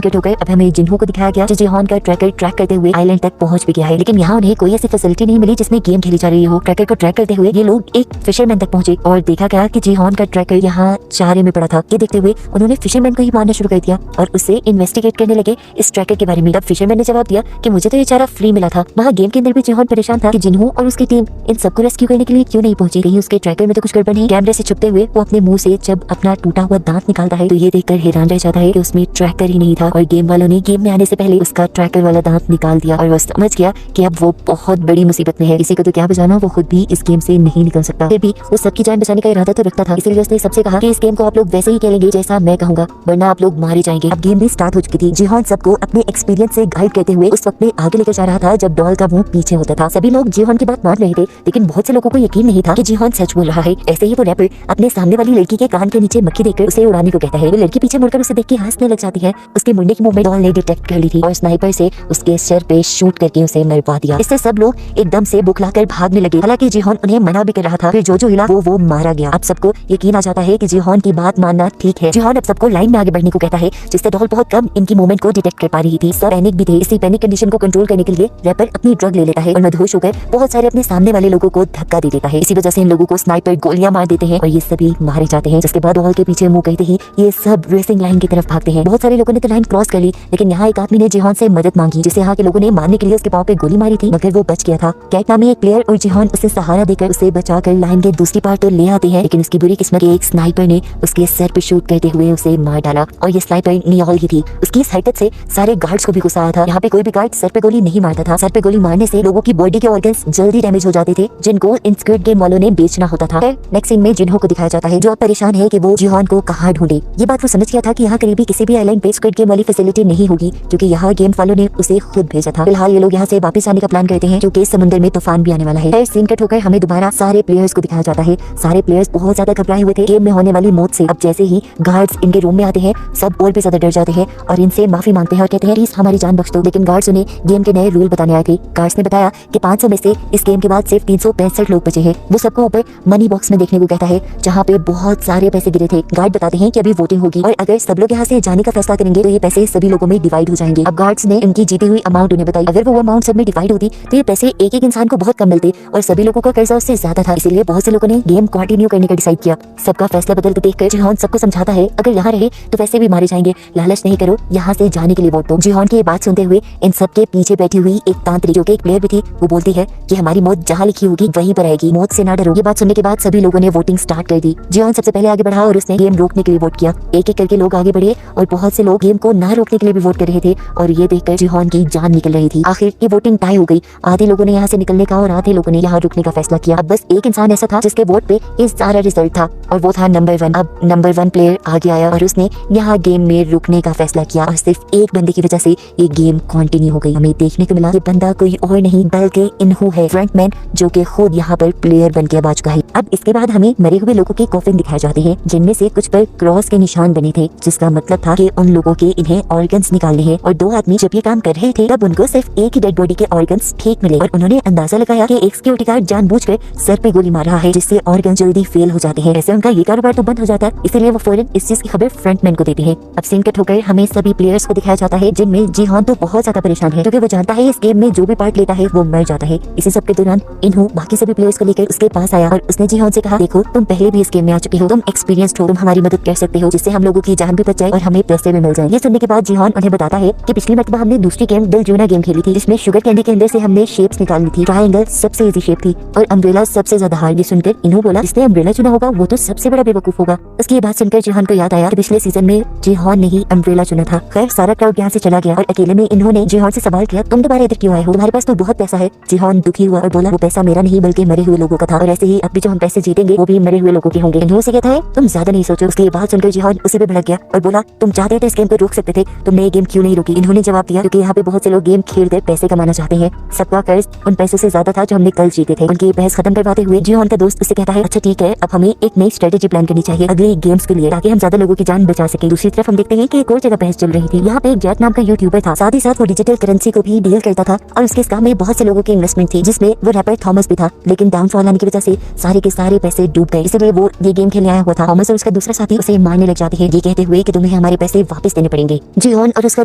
कट हो गए। अब हमें जिन्हो को दिखाया गया जो जिहोन का ट्रैकर ट्रैक करते हुए आइलैंड तक पहुंच भी गया है, लेकिन यहाँ उन्हें कोई ऐसी फैसिलिटी नहीं मिली जिसमें गेम खेली जा रही हो। ट्रैकर को ट्रैक करते हुए ये लोग एक फिशरमैन तक पहुंचे और देखा गया कि जिहोन का ट्रैकर यहाँ चारे में पड़ा था। ये देखते हुए उन्होंने फिशरमैन को ही मारना शुरू कर दिया और उससे इन्वेस्टिगेट करने लगे इस ट्रैकर के बारे में। तब फिशरमैन ने जवाब दिया कि मुझे तो ये चारा फ्री मिला था। वहाँ गेम के अंदर भी जिहोन परेशान था कि जिन्हो और उसकी टीम इन सबको रेस्क्यू करने के लिए क्यों नहीं पहुंची। कहीं उसके ट्रैकर में तो कुछ गड़बड़ नहीं। कैमरे से छुपते हुए वो अपने मुंह से जब अपना टूटा हुआ दांत निकालता है तो ये देखकर हैरान रह जाता है कि उसमें ट्रैकर ही नहीं था और गेम वालों ने गेम में आने से पहले उसका ट्रैकर वाला दांत निकाल दिया और वो समझ गया कि अब वो बहुत बड़ी मुसीबत में है। किसी को तो क्या बचाना, वो खुद भी इस गेम से नहीं निकल सकता। फिर भी वो सबकी जान बचाने का इरादा तो रखता था, इसलिए उसने सबसे कहा कि इस गेम को आप लोग वैसे ही खेलेंगे जैसा मैं कहूंगा, वरना आप लोग मारे जाएंगे। अब गेम भी स्टार्ट हो चुकी थी। जिहोन सबको अपने एक्सपीरियंस से गाइड करते हुए उस वक्त में आगे लेकर जा रहा था जब डॉल का मुंह पीछे होता था। सभी लोग जिहोन की बात मान रहे थे, लेकिन बहुत से लोगों को यकीन नहीं था कि जिहोन सच बोल रहा है। ऐसे ही वो रैपर अपने सामने वाली लड़की के कान के नीचे मक्खी देखकर उसे उड़ाने को कहता है। वो लड़की पीछे मुड़कर उसे देख के हंसने लग जाती है। उसके मुड़ने की मूवमेंट डॉल ने डिटेक्ट कर ली थी और स्नाइपर से उसके सर पे शूट करके उसे मरवा दिया। इससे सब लोग एकदम से बुखलाकर भागने लगे। हालांकि जिहोन उन्हें मना भी कर रहा था। फिर जो हिला वो मारा गया। अब सबको यकीन आ जाता है कि जिहोन की बात मानना ठीक है। जिहोन अब सबको लाइन में आगे बढ़ने को कहता है, जिससे डॉल बहुत कम इनकी मूवमेंट को डिटेक्ट कर पा रही थी। सब पैनिक भी थे। इसी पैनिक कंडीशन को कंट्रोल करने के लिए रैपर अपनी ड्रग ले लेता है और मदहोश होकर बहुत सारे अपने सामने वाले लोगों को धक्का दे देता है। इसी वजह से इन लोगों को स्नाइपर गोलियां मार देते हैं और ये सभी मारे जाते हैं। जिसके बाद डॉल के पीछे मुंह करते ही ये सब रेसिंग लाइन की तरफ भागते हैं। बहुत सारे लोगों ने तो लाइन क्रॉस कर ली, लेकिन यहाँ एक आदमी ने जिहोन से मदद मांगी, जिसे यहाँ के लोगों ने मारने के लिए उसके पांव पे गोली मारी थी, मगर वो बच गया था। कैट नामी एक प्लेयर और जिहोन उसे सहारा देकर उसे बचाकर लाइन के दूसरी पार्ट तो ले आते हैं, लेकिन उसकी बुरी किस्मत के एक स्नाइपर ने उसके सर पे शूट करते हुए उसे मार डाला और ये स्नाइपर नियोल ही थी। उसकी इस हरकत से सारे गार्ड्स को भी गुस्सा आया था। यहाँ पे कोई भी गार्ड सर पे गोली नहीं मारता था। सर पे गोली मारने से लोगों की बॉडी के ऑर्गन्स जल्दी डैमेज हो जाते थे, जिनको इन स्क्विड गेम वालों ने बेचना होता था। नेक्स्ट सीन में जिन्हो को दिखाया जाता है, जो अब परेशान है कि वो जिहोन को कहाँ ढूंढे। ये बात वो समझ गया था कि यहाँ करीबी किसी भी आइलैंड पे स्क्विड गेम वाली फैसिलिटी नहीं होगी, क्योंकि यहाँ गेम वालों ने उसे खुद भेजा था। फिलहाल ये लोग यहाँ से वापस आने का प्लान करते हैं, क्योंकि समुद्र में तूफान भी आने वाला है। सीन कट होकर हमें दोबारा सारे प्लेयर्स को दिखाया जाता है। सारे प्लेयर्स बहुत ज्यादा घबराए हुए थे गेम में होने वाली मौत से। अब जैसे ही गार्ड्स इनके रूम में आते हैं, सब और भी ज्यादा डर जाते हैं और इनसे माफी मांगते हैं और कहते हैं प्लीज हमारी जान बख्श दो। लेकिन गार्ड्स उन्हें गेम के नए रूल बताने आए थे। गार्ड्स ने बताया कि 500 में से इस गेम के बाद सिर्फ 365 लोग बचे हैं। वो सबको ऊपर मनी बॉक्स में देखने को कहता है, जहाँ पे बहुत सारे पैसे गिरे थे। गार्ड बताते हैं कि अभी वोटिंग होगी और अगर सब लोग यहाँ से जाने का फैसला करेंगे तो ये पैसे सभी लोगों में डिवाइड हो जाएंगे। अब गार्ड्स ने इनकी जीती हुई अमाउंट उन्हें बताई। अगर वो अमाउंट सब में डिवाइड होती तो ये पैसे एक एक इंसान को बहुत कम मिलते और सभी लोगों का कर्जा उससे ज्यादा था। इसलिए बहुत से लोगों ने गेम कंटिन्यू करने का डिसाइड किया। सबका फैसला बदलते देखकर जिहोन सबको समझाता है, अगर यहाँ रहे तो वैसे भी मारे जाएंगे, लालच नहीं करो, यहाँ से जाने के लिए वोट दो। जिहोन की ये बात सुनते हुए इन सबके पीछे बैठी हुई एक तांत्रिक, जो कि एक प्लेयर भी थी, वो बोलती है कि हमारी मौत जहाँ लिखी होगी वहीं पर आएगी, मौत से ना डरो। ये बात सुनने के बाद सभी लोगों ने वोटिंग स्टार्ट कर दी। जिहोन सबसे पहले आगे बढ़ा और उसने गेम रोकने के लिए वोट किया। एक एक करके लोग आगे बढ़े और बहुत से लोग गेम को ना रोकने के लिए भी वोट कर रहे थे और ये देखकर जिहोन की जान निकल रही थी। आखिर ये वोटिंग टाई हो गई। आधे लोगों ने यहाँ से निकलने का और आधे लोगों ने यहाँ रुकने का फैसला किया। अब बस एक इंसान ऐसा था जिसके वोट पे ये सारा रिजल्ट था और वो था नंबर 1। अब नंबर 1 प्लेयर आगे आया और उसने यहाँ गेम में रुकने का फैसला किया और सिर्फ एक बंदे की वजह से ये गेम कंटिन्यू हो गई। हमें देखने को मिला ये बंदा कोई और नहीं बल्कि इन्हू है, फ्रंटमैन, जो कि खुद यहाँ पर प्लेयर बन के आ चुका है। अब इसके बाद हमें मरे हुए लोगों के कॉफिन दिखाए जाते हैं, जिनमें से कुछ पर क्रॉस के निशान बने थे, जिसका मतलब था कि उन लोगों के इन्हें ऑर्गन्स निकालने हैं। और 2 आदमी जब ये काम कर रहे थे तब उनको सिर्फ एक ही डेड बॉडी के ऑर्गन्स ठीक मिले और उन्होंने अंदाजा लगाया कि एक सिक्योरिटी गार्ड जानबूझकर सर पे गोली मार रहा है, जिससे ऑर्गन जल्दी फेल हो जाते हैं। ऐसे उनका ये कारोबार तो बंद हो जाता है, इसलिए वो फौरन इस चीज की खबर फ्रंटमैन को देते हैं। अब सीन कट होकर हमें सभी प्लेयर्स को दिखाया जाता है, जिनमें जिहोन तो बहुत ज्यादा परेशान है, क्योंकि वो जानता है इस गेम में जो भी पार्ट लेता है वो मर जाता है। इसी सब के दौरान इन्हू बाकी सभी प्लेयर्स को लेकर उसके पास आया और उसने जिहोन से कहा, देखो तुम पहले भी इस गेम में आ चुके हो, तुम एक्सपीरियंस्ड हो, तुम हमारी मदद कर सकते हो, जिससे हम लोगों की जान भी बच जाए और हमें पैसे भी मिल जाए। ये सुनने के बाद जिहोन उन्हें बताता है कि पिछली मरतबा हमने दूसरी गेम दिल जूना गेम खेली थी, जिसमें शुगर कैंडी के अंदर से हमने शेप्स निकालनी थी। ट्रायंगल सबसे इजी शेप थी और अम्ब्रेला सबसे ज्यादा हार्ड। ये सुनकर इन्हू बोला, जिसने अम्ब्रेला चुना होगा वो तो सबसे बड़ा बेवकूफ होगा। उसकी ये बात सुनकर जिहोन को याद आया कि पिछले सीजन में जिहोन ने ही अम्ब्रेला चुना था। खैर सारा क्राउड यहाँ से चला गया और अकेले में इन्होंने जिहोन से सवाल किया, तुम दोबारा इधर क्यों आए हो, तुम्हारे पास तो बहुत पैसा है। जिहोन दुखी हुआ और बोला, वो पैसा मेरा नहीं बल्कि मरे हुए लोगों का था और ऐसे ही अब भी जो हम पैसे जीतेंगे वो भी मरे हुए लोगों के होंगे। इन्हों से कहता है, तुम ज्यादा नहीं सोचो। उसकी ये बात सुनकर जिहोन उसे भी भड़क गया और बोला, तुम चाहते थे इस गेम को रोक सकते थे, तुमने ये गेम क्यों नहीं रोकी। इन्होंने जवाब दिया, क्योंकि यहाँ पे बहुत से लोग गेम खेलकर पैसे कमाना चाहते हैं, सबका कर्ज उन पैसों से ज्यादा था जो हमने कल जीते थे। उनकी बहस खत्म करवाते हुए जिहोन का दोस्त उससे कहता है, अच्छा ठीक है, अब हमें एक नई स्ट्रेटेजी प्लान करनी चाहिए अगले गेम्स के लिए, ताकि हम ज्यादा लोगों की जान बचा सके। दूसरी तरफ हम देखते हैं कि एक और जगह बहस चल रही थी। यहाँ पे एक जैक नाम का यूट्यूबर था, साथ ही साथ वो डिजिटल करेंसी को भी डील करता था और उसके काम में बहुत से लोगों की इन्वेस्टमेंट थी, जिसमें वो रैपर थॉमस भी था। लेकिन डाउनफॉल आने की वजह से सारे के सारे पैसे डूब गए, इसलिए वो ये गेम खेलने आया हुआ था। थॉमस और उसका दूसरा दूसरा साथी उसे मारने लग जाते हैं, ये कहते हुए कि तुम्हें हमारे पैसे वापस देने पड़ेंगे। जिहोन और उसका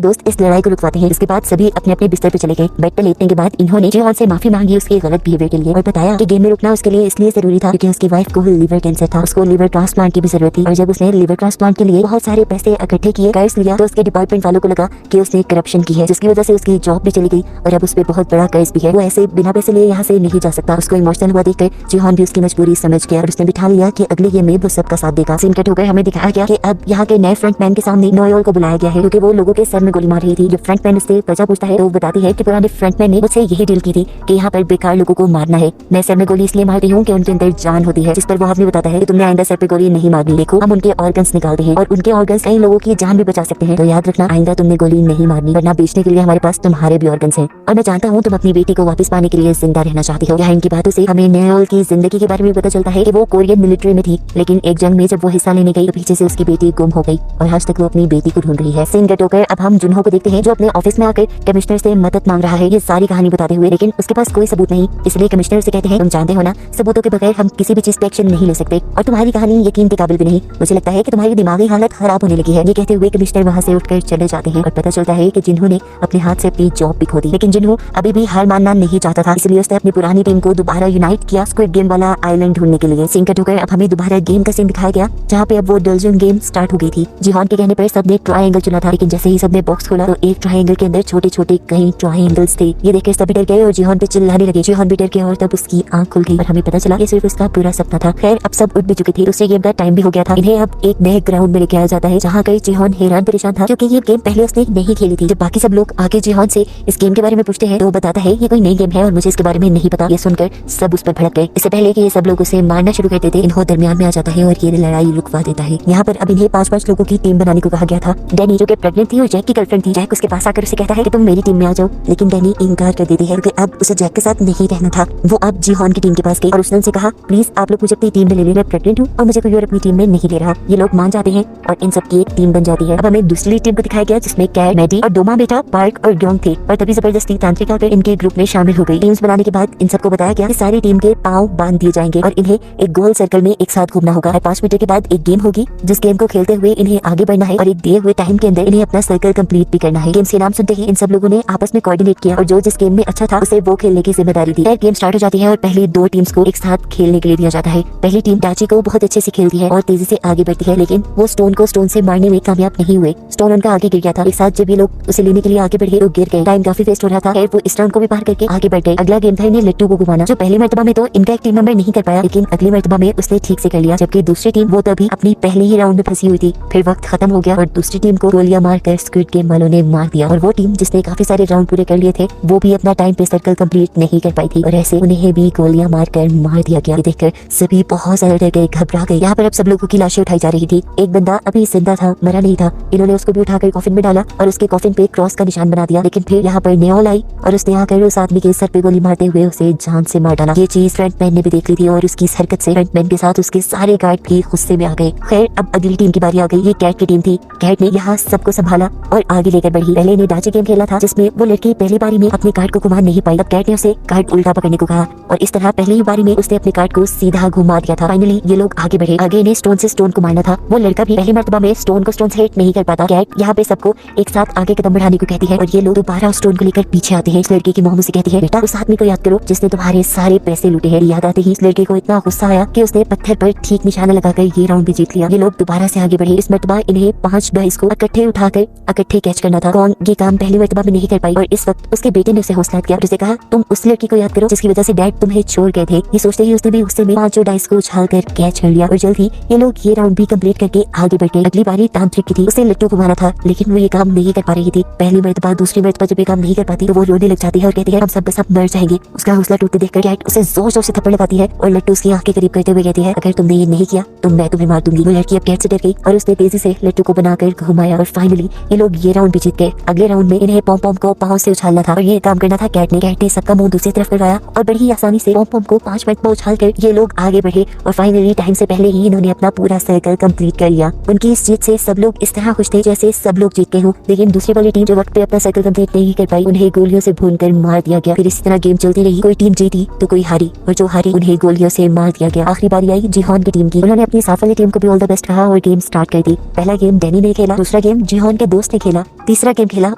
दोस्त इस लड़ाई को रुकवाते हैं। इसके बाद सभी अपने अपने बिस्तर पे चले गए। बेड पे लेटने के बाद इन्होंने जिहोन से माफी मांगी उसके गलत बिहेवियर के लिए और बताया कि गेम में रुकना उसके लिए इसलिए जरूरी था क्योंकि उसकी वाइफ को लिवर कैंसर था, उसको लिवर ट्रांसप्लांट की भी जरूरत थी। और जब उसने लिवर ट्रांसप्लांट के लिए बहुत सारे पैसे इकट्ठे किए, कर्ज लिया, तो उसके डिपार्टमेंट वालों को लगा कि उसने करप्शन की है, जिसकी वजह से उसकी जॉब भी चली गई और अब उस पर बहुत बड़ा कर्ज भी है। वो ऐसे बिना पैसे लिए यहाँ से नहीं जा सकता। उसको इमोशनल हुआ देखकर जिहोन भी उसकी मजबूरी समझ गया और उसने बिठा लिया कि अगले गेम में वो सबका साथ देगा। सीन कट होकर हमें दिखाया गया कि अब यहाँ के नए फ्रंटमैन के सामने नोएल को बुलाया गया है क्योंकि वो लोगों के सर में गोली मार रही थी। जब फ्रंटमैन उससे वजह पूछता है तो वो बताती है कि पुराने फ्रंटमैन ने मुझसे यही डील की थी कि यहाँ पर बेकार लोगों को मारना है। मैं सर में गोली इसलिए मारती हूँ कि उनके अंदर जान होती है, जिस पर वो आदमी बताता है कि तुमने आइंदा सर पे गोली नहीं मारनी, देखो हम उनके ऑर्गन्स निकालते हैं और उनके ऑर्गन्स कई लोगों की जान भी बचा सकते हैं, तो याद रखना आइंदा तुमने गोली नहीं मारनी, वरना बेचने के लिए हमारे पास तुम्हारे भी ऑर्गन्स हैं। और मैं जानता हूँ तुम अपनी बेटी को वापस पाने के लिए जिंदा रहना चाहती हो। यहाँ इनकी बातों से हमें नोएल की जिंदगी के बारे में पता चलता है कि वो कोरियन मिलिट्री में थी, लेकिन एक जंग में जब वो हिस्सा लेने गई तो पीछे से उसकी बेटी गुम हो गई और आज तक वो अपनी बेटी को ढूंढ रही है। सीन कट होकर अब हम जुनहो को देखते हैं जो अपने ऑफिस में आकर कमिश्नर से मदद मांग रहा है ये सारी कहानी बताते हुए, लेकिन उसके पास कोई सबूत नहीं। इसलिए कमिश्नर से कहते हैं तुम जानते हो ना, सबूतों के बगैर हम किसी भी चीज पे एक्शन नहीं ले सकते और तुम्हारी कहानी यकीन के काबिल भी नहीं। मुझे लगता है कि तुम्हारी दिमागी हालत खराब होने लगी है। ये कहते हुए कमिश्नर वहाँ से उठकर चले जाते हैं और पता चलता है कि जिन्हो ने अपने हाथ से अपनी जॉब भी खो दी, लेकिन जिन्हो अभी भी हार मानना नहीं चाहता था, इसलिए उसने अपनी पुरानी टीम को दोबारा यूनाइट किया स्क्विड गेम वाला आइलैंड ढूंढने के लिए। सीन कट होकर अब हमें दोबारा गेम का सीन दिखाया गया जहाँ पे अब वो डल्जन गेम स्टार्ट हो गई थी। जिहोन के कहने पर सबने ट्रायंगल चुना था, लेकिन जैसे ही सबने बॉक्स खोला तो एक ट्रायंगल के अंदर छोटे छोटे कई ट्रायंगल्स थे। ये देखकर सभी डर गए और जिहोन पे चिल्लाने लगे। जिहोन भी डर गया और तब उसकी आंख खुल गई और हमें पता चला ये सिर्फ उसका पूरा सपना था। खैर अब सब उठ भी चुके थे, दूसरे गेम का टाइम भी हो गया था। इन्हें अब एक नए ग्राउंड में लेके आया जाता है जहाँ कई जिहोन हैरान परेशान था क्योंकि ये गेम पहले उसने नहीं खेली थी। जब बाकी सब लोग आके जिहोन से इस गेम के बारे में पूछते हैं तो वो बताता है ये कोई नई गेम है और मुझे इसके बारे में नहीं पता। ये सुनकर सब उस पर भड़क गए। इससे पहले कि ये सब लोग उसे मारना शुरू कर देते इन्हों दरमियान में आ जाता है और ये लड़ाई रुकवा देता है। यहाँ पर अब इन्हें 5-5 लोगों की टीम बनाने को कहा गया था। डैनी जो कि प्रेग्नेंट थी और जैक की गर्लफ्रेंड थी, जैक उसके पास आकर उसे कहता है कि तुम मेरी टीम में आ जाओ, लेकिन डैनी इनकार कर देती है क्योंकि अब उसे जैक के साथ नहीं रहना था। वो अब जिहोन की टीम के पास गई और उसने उनसे कहा प्लीज आप लोग मुझे अपनी टीम में ले लें, मैं प्रेग्नेंट हूँ और मुझे कोई और अपनी टीम में नहीं ले रहा। ये लोग मान जाते हैं और इन सब की एक टीम बन जाती है। अब हमें दूसरी टीम को दिखाया गया जिसमें कैट, मैडी और डोमा बेटा, पार्क और ग्योंग थे और तभी जबरदस्ती तांत्रिका आकर इनके ग्रुप में शामिल हो गई। टीम्स बनाने के बाद इन सबको बताया गया कि सारी टीम के पांव बांध दिए जाएंगे और इन्हें एक गोल सर्कल में एक साथ घूमना होगा। 5 मिनट के बाद एक गेम होगी जिस गेम को खेलते हुए इन्हें आगे बढ़ना है और एक दिए हुए टाइम के अंदर इन्हें अपना सर्कल कंप्लीट भी करना है। गेम के नाम सुनते ही इन सब लोगों ने आपस में कोऑर्डिनेट किया और जो जिस गेम में अच्छा था उसे वो खेलने की जिम्मेदारी दी। गेम स्टार्ट हो जाती है और पहले 2 टीम्स को एक साथ खेलने के लिए दिया जाता है। पहली टीम डाची को बहुत अच्छे से खेलती है और तेजी से आगे बढ़ती है, लेकिन वो स्टोन को स्टोन से मारने में कामयाब नहीं हुए। स्टोन उनका आगे गिर गया था। एक साथ जब ये लोग उसे लेने के लिए आगे बढ़े तो गिर गए। टाइम काफी वेस्ट हो रहा था। खैर वो इस राउंड को भी पार करके आगे बढ़ गए। अगला गेम था इन्हें लट्टू को घुमाना, जो पहली मर्तबा में तो इनका एक टीम मेंबर नहीं कर पाया, लेकिन अगली मर्तबा में उसने ठीक से कर लिया, जबकि दूसरी टीम वो तभी अपनी पहले ही राउंड में फंसी हुई थी। फिर वक्त खत्म हो गया और दूसरी टीम को गोलियां मारकर स्क्विड गेम वालों ने मार दिया और वो टीम जिसने काफी सारे राउंड पूरे कर लिए थे वो भी अपना टाइम पे सर्कल कंप्लीट नहीं कर पाई थी और ऐसे उन्हें भी गोलियां मारकर मार दिया गया। देखकर सभी बहुत ज्यादा डर गए, घबरा गए। यहाँ पर अब सब लोगों की लाशें उठाई जा रही थी। एक बंदा अभी जिंदा था, मरा नहीं था। इन्होंने उसको भी उठाकर कॉफिन में डाला और उसके कॉफिन पे क्रॉस का निशान बना दिया, लेकिन फिर यहाँ पर नेओल आई और उसने आकर उस आदमी के सर पे गोली मारते हुए उसे जान से मार डाला। ये चीज फ्रंटमैन ने भी देख ली थी और उसकी इस हरकत से फ्रंटमैन के साथ उसके सारे गार्ड भी गुस्से में आ गए। खैर अब अगली टीम की बारी आ गई। ये कैट की टीम थी। कैट ने यहाँ सबको संभाला और आगे लेकर बढ़ी। पहले ने डाची गेम खेला था जिसमें वो लड़की पहली बारी में अपने कार्ड को घुमा नहीं पाई। अब कैट ने उसे कार्ड उल्टा पकड़ने को कहा और इस तरह पहली बारी में उसने अपने कार्ड को सीधा घुमा दिया था। फाइनली ये लोग आगे बढ़े। आगे इन्हें स्टोन से स्टोन को मारना था। वो लड़का भी पहली मर्तबा में स्टोन को स्टोन से हिट नहीं कर पाता। कैट यहाँ पे सबको एक साथ आगे कदम बढ़ाने को कहती है और ये लोग दोबारा स्टोन को लेकर पीछे आते हैं। इस लड़के की मोहम्मद से कहती है बेटा उस आदमी को याद करो जिसने तुम्हारे सारे पैसे लूटे हैं। याद आते ही इस लड़के को इतना गुस्सा आया कि उसने पत्थर पर ठीक निशाना लगाकर ये राउंड भी जीत लिया। ये लोग दोबारा से आगे बढ़े। इस मर्तबा इन्हें 5 डाइस को इकट्ठे उठाकर इकट्ठे कैच करना था। कौन ये काम पहली मर्तबा में नहीं कर पाई और इस वक्त उसके बेटे ने उसे हौसला दिया और उसे कहा तुम उस लड़की को याद करो जिसकी वजह से डैड तुम्हें छोड़ गए थे। ये सोचते ही उसने भी गुस्से में 5 डाइस को उछाल कर कैच कर लिया और जल्द ही ये लोग ये राउंड भी कंप्लीट करके आगे बढ़ गए। अगली बारी तांत्रिक की थी। उसे लट्टू घुमाना था लेकिन वो ये काम नहीं कर पा रही थी। पहली मर्तबा दूसरी मर्तबा जब ये काम नहीं कर पाती तो वो रोने लग जाती है और कहती है हम सब बस अब मर जाएंगे। उसका हौसला टूटते देखकर कैट उसे जोर जोर से थप्पड़ लगाती है और लट्टू उसकी आंख के करीब करते हुए कहती है अगर तुमने ये नहीं किया तो मैं तुम्हें मार दूंगी। वो लड़की अब कैट से डर गई और उसने तेजी से लट्टू को बनाकर घुमाया और फाइनली ये लोग ये राउंड भी जीत गए। अगले राउंड में इन्हें पॉम पॉम को पाँव से उछालना था और ये काम करना था कैट ने। कैट ने सबका मुंह दूसरी तरफ करवाया और बड़ी ही आसानी से पॉम पॉम को 5 मिनट में उछाल कर ये लोग आगे बढ़े और फाइनली टाइम से पहले ही इन्होंने अपना पूरा सर्कल कंप्लीट कर लिया। उनकी इस जीत से सब लोग इस तरह खुश थे जैसे सब लोग जीत गए हों, लेकिन दूसरी वाली टीम जो वक्त पे अपना सर्कल कंप्लीट नहीं कर पाई उन्हें गोलियों से भूनकर मार दिया गया। फिर इसी तरह गेम चलती रही। कोई टीम जीती तो कोई हारी और जो हारी उन्हें गोलियों से मार दिया गया। आखिरी बारी आई जिहोन की टीम की। उन्होंने अपनी साफ वाली टीम को भी ऑल द बेस्ट कहा और गेम स्टार्ट कर दी। पहला गेम डैनी ने खेला, दूसरा गेम जिहोन के दोस्त ने खेला, तीसरा गेम खेला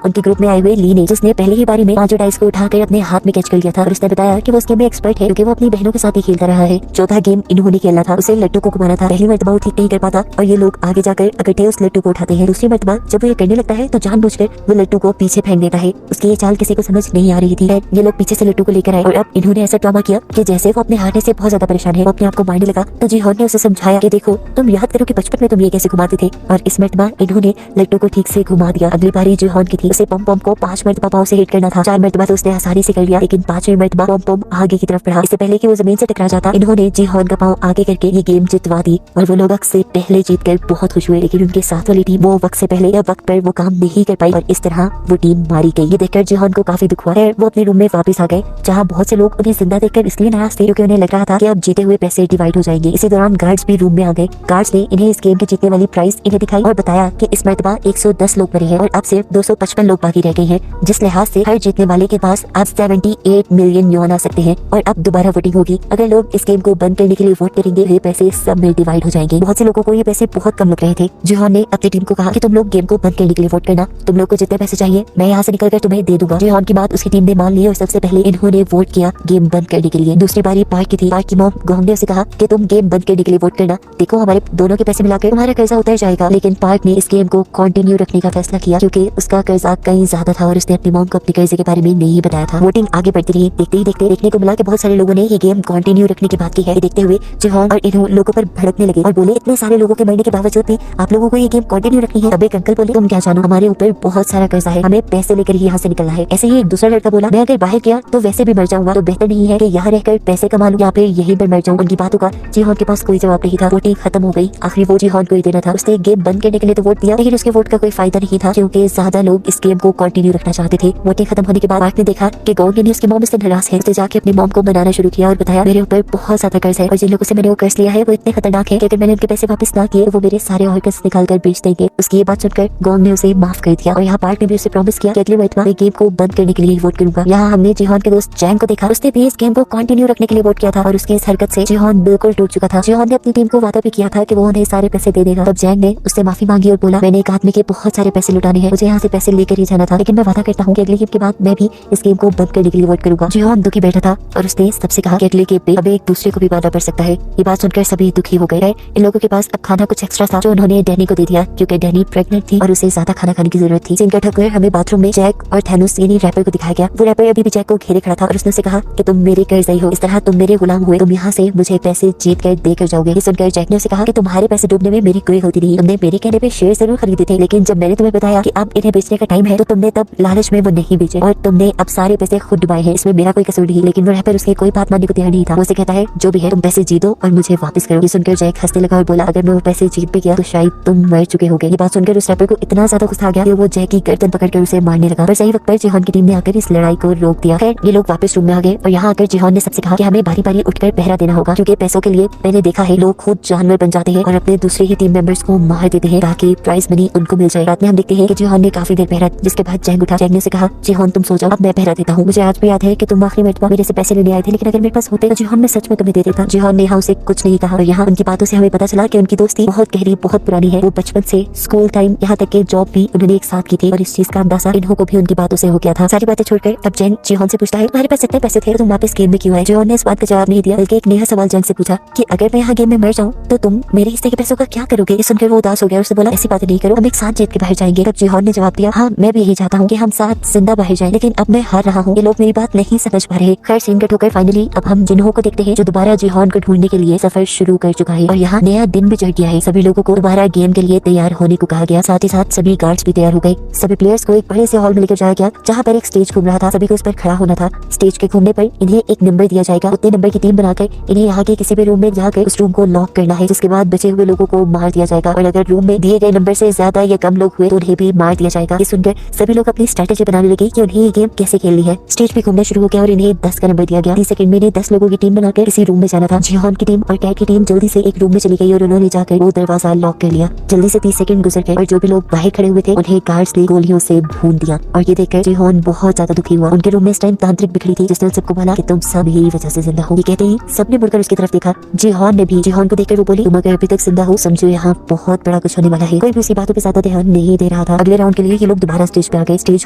उनके ग्रुप में आए हुए ली ने, जिसने पहली ही बारी में 5 डाइस को उठाकर अपने हाथ में कैच कर लिया था और उसने बताया कि वो इस गेम में एक्सपर्ट है क्योंकि वो अपनी बहनों के साथ ही खेलता रहा है। चौथा गेम इन्होंने खेला था, उसे लट्टू को घुमाना था। पहली मर्तबा वो ठीक नहीं कर पाता और ये लोग आगे जाकर इकट्ठे उस लट्टू को उठाते हैं। दूसरी मर्तबा जब वो ये करने लगता है तो जानबूझकर वो लट्टू को पीछे फेंक देता है। उसकी ये चाल किसी को समझ नहीं आ रही थी। ये लोग पीछे से लट्टू को लेकर आए और अब इन्होंने ऐसा ड्रामा किया कि जैसे वो अपने हारने से बहुत ज्यादा परेशान है, वो अपने आप को मारने लगा। तो जिहोन ने उसे समझाया कि देखो तुम याद करो कि बचपन में तुम ये कैसे घुमाते थे, और इस मर्तबा इन्होंने लट्टू को ठीक से घुमा दिया। अगली बारी जिहोन की थी, उसे पम पम को 5 मर्तबा पाँव से हिट करना था। 4 मर्तबा तो उसने आसानी से कर लिया, लेकिन 5वीं मर्तबा पम पम आगे की तरफ बढ़ा। इससे पहले कि वो जमीन से टकरा जाता, इन्होंने जिहोन का पाँव आगे करके ये गेम जितवा दी और वो लोग वक्त से पहले जीत कर बहुत खुश हुए। लेकिन उनके साथ वाली टीम वो वक्त से पहले या वक्त पर वो काम नहीं कर पाई और इस तरह वो टीम मारी गई। ये देखकर जिहोन को काफी दुख हुआ है। वो अपने रूम में वापस आ गए, जहाँ बहुत से लोग उन्हें जिंदा देखकर इसलिए नाराज थे क्योंकि उन्हें लग रहा था कि अब जीते हुए पैसे डिवाइड हो जाएंगे। इसी दौरान गार्ड्स भी रूम में आ गए। गार्ड्स ने इन्हें इस गेम के जीतने वाली प्राइस इन्हें दिखाई और बताया कि इस मर्तबा 110 लोग मरे हैं और अब सिर्फ 255 लोग बाकी रह गए हैं, जिस लिहाज से हर जीतने वाले के पास अब 78 मिलियन युआन आ सकते हैं और अब दोबारा वोटिंग होगी। अगर लोग इस गेम को बंद करने के लिए वोट करेंगे ये पैसे सब में डिवाइड हो जाएंगे। बहुत से लोगों को ये पैसे बहुत कम लग रहे थे। जिहोन ने अपनी टीम को कहा कि तुम लोग गेम को बंद करने के लिए वोट करना, तुम लोग को जितने पैसे चाहिए मैं यहाँ से निकलकर तुम्हें दे दूंगा। जिहोन की बात उसकी टीम ने मान ली और सबसे पहले इन्होंने वोट किया गेम बंद करने के लिए। दूसरी बारी पार्क की थी। पार्क की मॉम गोंग ने उसे कहा कि तुम गेम बंद करने के लिए वोट करना, देखो हमारे दोनों के पैसे मिलाकर तुम्हारा कर्जा उतर जाएगा। लेकिन पार्क ने इस गेम को कंटिन्यू रखने का फैसला किया क्योंकि उसका कर्जा कहीं ज्यादा था और उसने अपनी मॉम को अपने कर्जे के बारे में नहीं बताया था। वोटिंग आगे बढ़ती रही। देखते ही देखते देखने को मिला कि बहुत सारे लोगों ने ये गेम कंटिन्यू रखने की बात की है। देखते हुए जिहोन और इन लोगों पर भड़कने लगे और बोले इतने सारे लोगों के मरने के बावजूद भी आप लोगों को ये गेम कंटिन्यू रखनी है। तब एक अंकल बोले तुम क्या जानो, हमारे ऊपर बहुत सारा कर्जा है, हमें पैसे लेकर ही यहाँ से निकलना है। ऐसे ही एक दूसरा लड़का बोला मैं अगर बाहर गया तो वैसे भी मर जाऊंगा, तो बेहतर नहीं है कि यहाँ रहकर पैसे कमा लूं या फिर यहीं पर मर जाऊं। उनकी बातों का जिहोन के पास कोई जवाब नहीं था। वोटिंग खत्म हो गई। आखिरी वोट जिहोन को ही देना था। उसने गेम बंद करने के लिए तो वोट दिया, लेकिन उसके वोट का कोई फायदा नहीं था क्योंकि ज्यादा लोग इस गेम को कंटिन्यू रखना चाहते थे। वोटिंग खत्म होने के बाद पार्क ने देखा कि गोंग ने उसकी मॉम से नाराज है। उसने जाके अपनी मॉम को मनाना शुरू किया और बताया मेरे ऊपर बहुत ज्यादा कर्ज है और जिन लोगों से मैंने वो कर्ज लिया है वो इतने खतरनाक है कि अगर मैंने उनके पैसे वापस ना किए तो वो मेरे सारे और कर्ज निकाल कर बेच देंगे। उसकी ये बात सुनकर गोंग ने उसे माफ कर दिया और यहाँ पार्क ने भी उसे प्रॉमिस किया कि अगली मर्तबा मैं गेम को बंद करने के लिए वोट करूंगा। यहाँ हमने जिहोन के दोस्त जैंग को देखा, उसने भी इस गेम को कंटिन्यू रखने के लिए वोट किया था और उसकी इस हरकत से जिहोन बिल्कुल टूट चुका था। जिहोन ने अपनी टीम को वादा भी किया था कि वो उन्हें सारे पैसे दे देगा। तब जैंग ने उससे माफी मांगी और बोला मैंने एक आदमी के बहुत सारे पैसे लुटाने हैं, मुझे यहाँ से पैसे लेकर ही जाना था, लेकिन मैं वादा करता हूँ कि अगली गेम के बाद मैं भी इस गेम को बंद करने के लिए वोट करूंगा। जिहोन दुखी बैठा था और उसने सबसे कहा कि अगले गेम पे अब एक दूसरे को भी वादा कर सकता है। ये बात सुनकर सभी दुखी हो गए। इन लोगों के पास अब खाना कुछ एक्स्ट्रा था जो उन्होंने डैनी को दे दिया क्योंकि डैनी प्रेग्नेंट थी और उसे ज्यादा खाना खाने की जरूरत थी। इनका ठकुर हमें बाथरूम में जैक और थैनोस यानी रैपर को दिखाया गया। वो रैपर अभी भी जैक को घेरे खड़ा था और उसने उसे कहा कि तुम मेरे कर्जदाई हो, इस तरह तुम मेरे गुलाम हुए, तुम यहाँ से मुझे पैसे जीत कर देकर जाओगे। ये सुनकर जैक ने उसे कहा कि तुम्हारे पैसे डूबने में मेरी कोई गलती नहीं, तुमने मेरे कहने पे शेयर जरूर खरीदे थे, लेकिन जब मैंने तुम्हें बताया कि अब इन्हें बेचने का टाइम है तो तुमने तब लालच में वो नहीं बेचे और तुमने अब सारे पैसे खुद डुबाए हैं, इसमें मेरा कोई कसूर नहीं। लेकिन वो रैपर उसकी कोई बात मानने को तैयार नहीं था। वो उसे कहता है जो भी है तुम पैसे जीतो और मुझे वापस करो। ये सुनकर जैक हंसने लगा और बोला अगर मैं वो पैसे जीत भी गया तो शायद तुम मर चुके होगे। ये बात सुनकर उस रैपर को इतना ज्यादा गुस्सा आ गया कि वो जैक की गर्दन पकड़कर उसे मारने लगा। पर सही वक्त पर जिहोन की टीम ने आकर इस लड़ाई को रोक दिया। खैर ये लोग वापस रूम में आ गए और यहाँ आकर जिहोन ने सबसे कहा कि हमें बारी बारी उठकर पहरा देना होगा क्योंकि पैसों के लिए मैंने देखा है लोग खुद जानवर बन जाते हैं और अपने दूसरे ही टीम मेंबर्स को मार देते हैं ताकि प्राइज मनी उनको मिल जाए। रात में हम देखते हैं कि जिहोन ने काफी देर पहरा, जिसके बाद जैंग उठा। जैंग ने उसे कहा जिहोन तुम सो जाओ, अब मैं पहरा देता हूँ। मुझे आज भी याद है कि तुम आखिरी मर्तबा मेरे से पैसे लेने आए थे, लेकिन अगर मेरे पास होते तो जिहोन मैं सच में तुम्हें दे देता। जिहोन ने यहाँ उसे कुछ नहीं कहा और यहाँ उनकी बातों से हमें पता चला कि उनकी दोस्ती बहुत गहरी बहुत पुरानी है। वो बचपन से स्कूल टाइम यहाँ तक के जॉब भी उन्होंने एक साथ की थी और इस चीज का अंदाजा इन्हों को भी उनकी बातों से हो गया था। सारी बातें छोड़कर अब जैंग जिहोन से पूछता है तुम्हारे पास इतने पैसे थे तो तुम वापस गेम में क्यों आए। जिहोन ने इस बात का जवाब नहीं दिया बल्कि एक नया सवाल जैंग से पूछा कि अगर मैं यहाँ गेम में मर जाऊँ तो तुम मेरे हिस्से के पैसों का क्या करोगे। ये सुनकर वो उदास हो गया। उसने बोला ऐसी बातें नहीं करो, हम एक साथ जीत के बाहर जाएंगे। तब जिहोन ने जवाब दिया हाँ मैं भी यही चाहता हूँ कि हम साथ जिंदा बाहर जाएं, लेकिन अब मैं हार रहा हूँ, ये लोग मेरी बात नहीं समझ पा रहे। खैर सीन कट होकर फाइनली अब हम जिन्हों को देखते हैं जो दोबारा जिहोन को ढूंढने के लिए सफर शुरू कर चुका है और यहाँ नया दिन भी चढ़ गया है। सभी लोगों को दोबारा गेम के लिए तैयार होने को कहा गया, साथ ही साथ सभी गार्ड्स भी तैयार हो गए। सभी प्लेयर्स को एक बड़े से हॉल में लेकर जाया गया जहाँ पर एक स्टेज घूम रहा था। सभी को उस पर खड़ा होना था। स्टेज के घूमने पर इन्हें एक नंबर दिया जाएगा, उतने नंबर की टीम बनाकर इन्हें यहाँ के किसी भी रूम में जाकर उस रूम को लॉक करना है, जिसके बाद बचे हुए लोगों को मार दिया जाएगा और अगर रूम में दिए गए नंबर से ज्यादा या कम लोग हुए तो उन्हें भी मार दिया जाएगा। ये सुनकर सभी लोग अपनी स्ट्रेटेजी बनाने लगे कि उन्हें ये गेम कैसे खेलनी है। स्टेज पे घूमना शुरू हो गया और इन्हें 10 का नंबर दिया गया। 30 सेकंड में इन्हें 10 लोगों की टीम बनाकर किसी रूम में जाना था। जिहोन की टीम और कैट की टीम जल्दी से एक रूम में चली गई और उन्होंने जाकर वो दरवाजा लॉक कर लिया। जल्दी से 30 सेकंड गुजर गए और जो भी लोग बाहर खड़े हुए थे उन्हें गार्ड्स ने गोलियों से भून दिया और ये देखकर जिहोन बहुत ज्यादा दुखी हुआ। उनके रूम में इस टाइम तांत्रिक बिखरी थी जिसने सबको बोला कि तुम सब यही वजह से जिंदा हो। ये कहते ही सबने मुड़कर उसकी तरफ देखा। जिहोन ने भी। जिहोन को देखकर वो बोली तुम अगर अगर अभी तक जिंदा हो समझो यहाँ बहुत बड़ा कुछ होने वाला है। कोई भी उसी बातों पे ज्यादा ध्यान नहीं दे रहा था। अगले राउंड के लिए ये लोग दोबारा स्टेज पे आ गए। स्टेज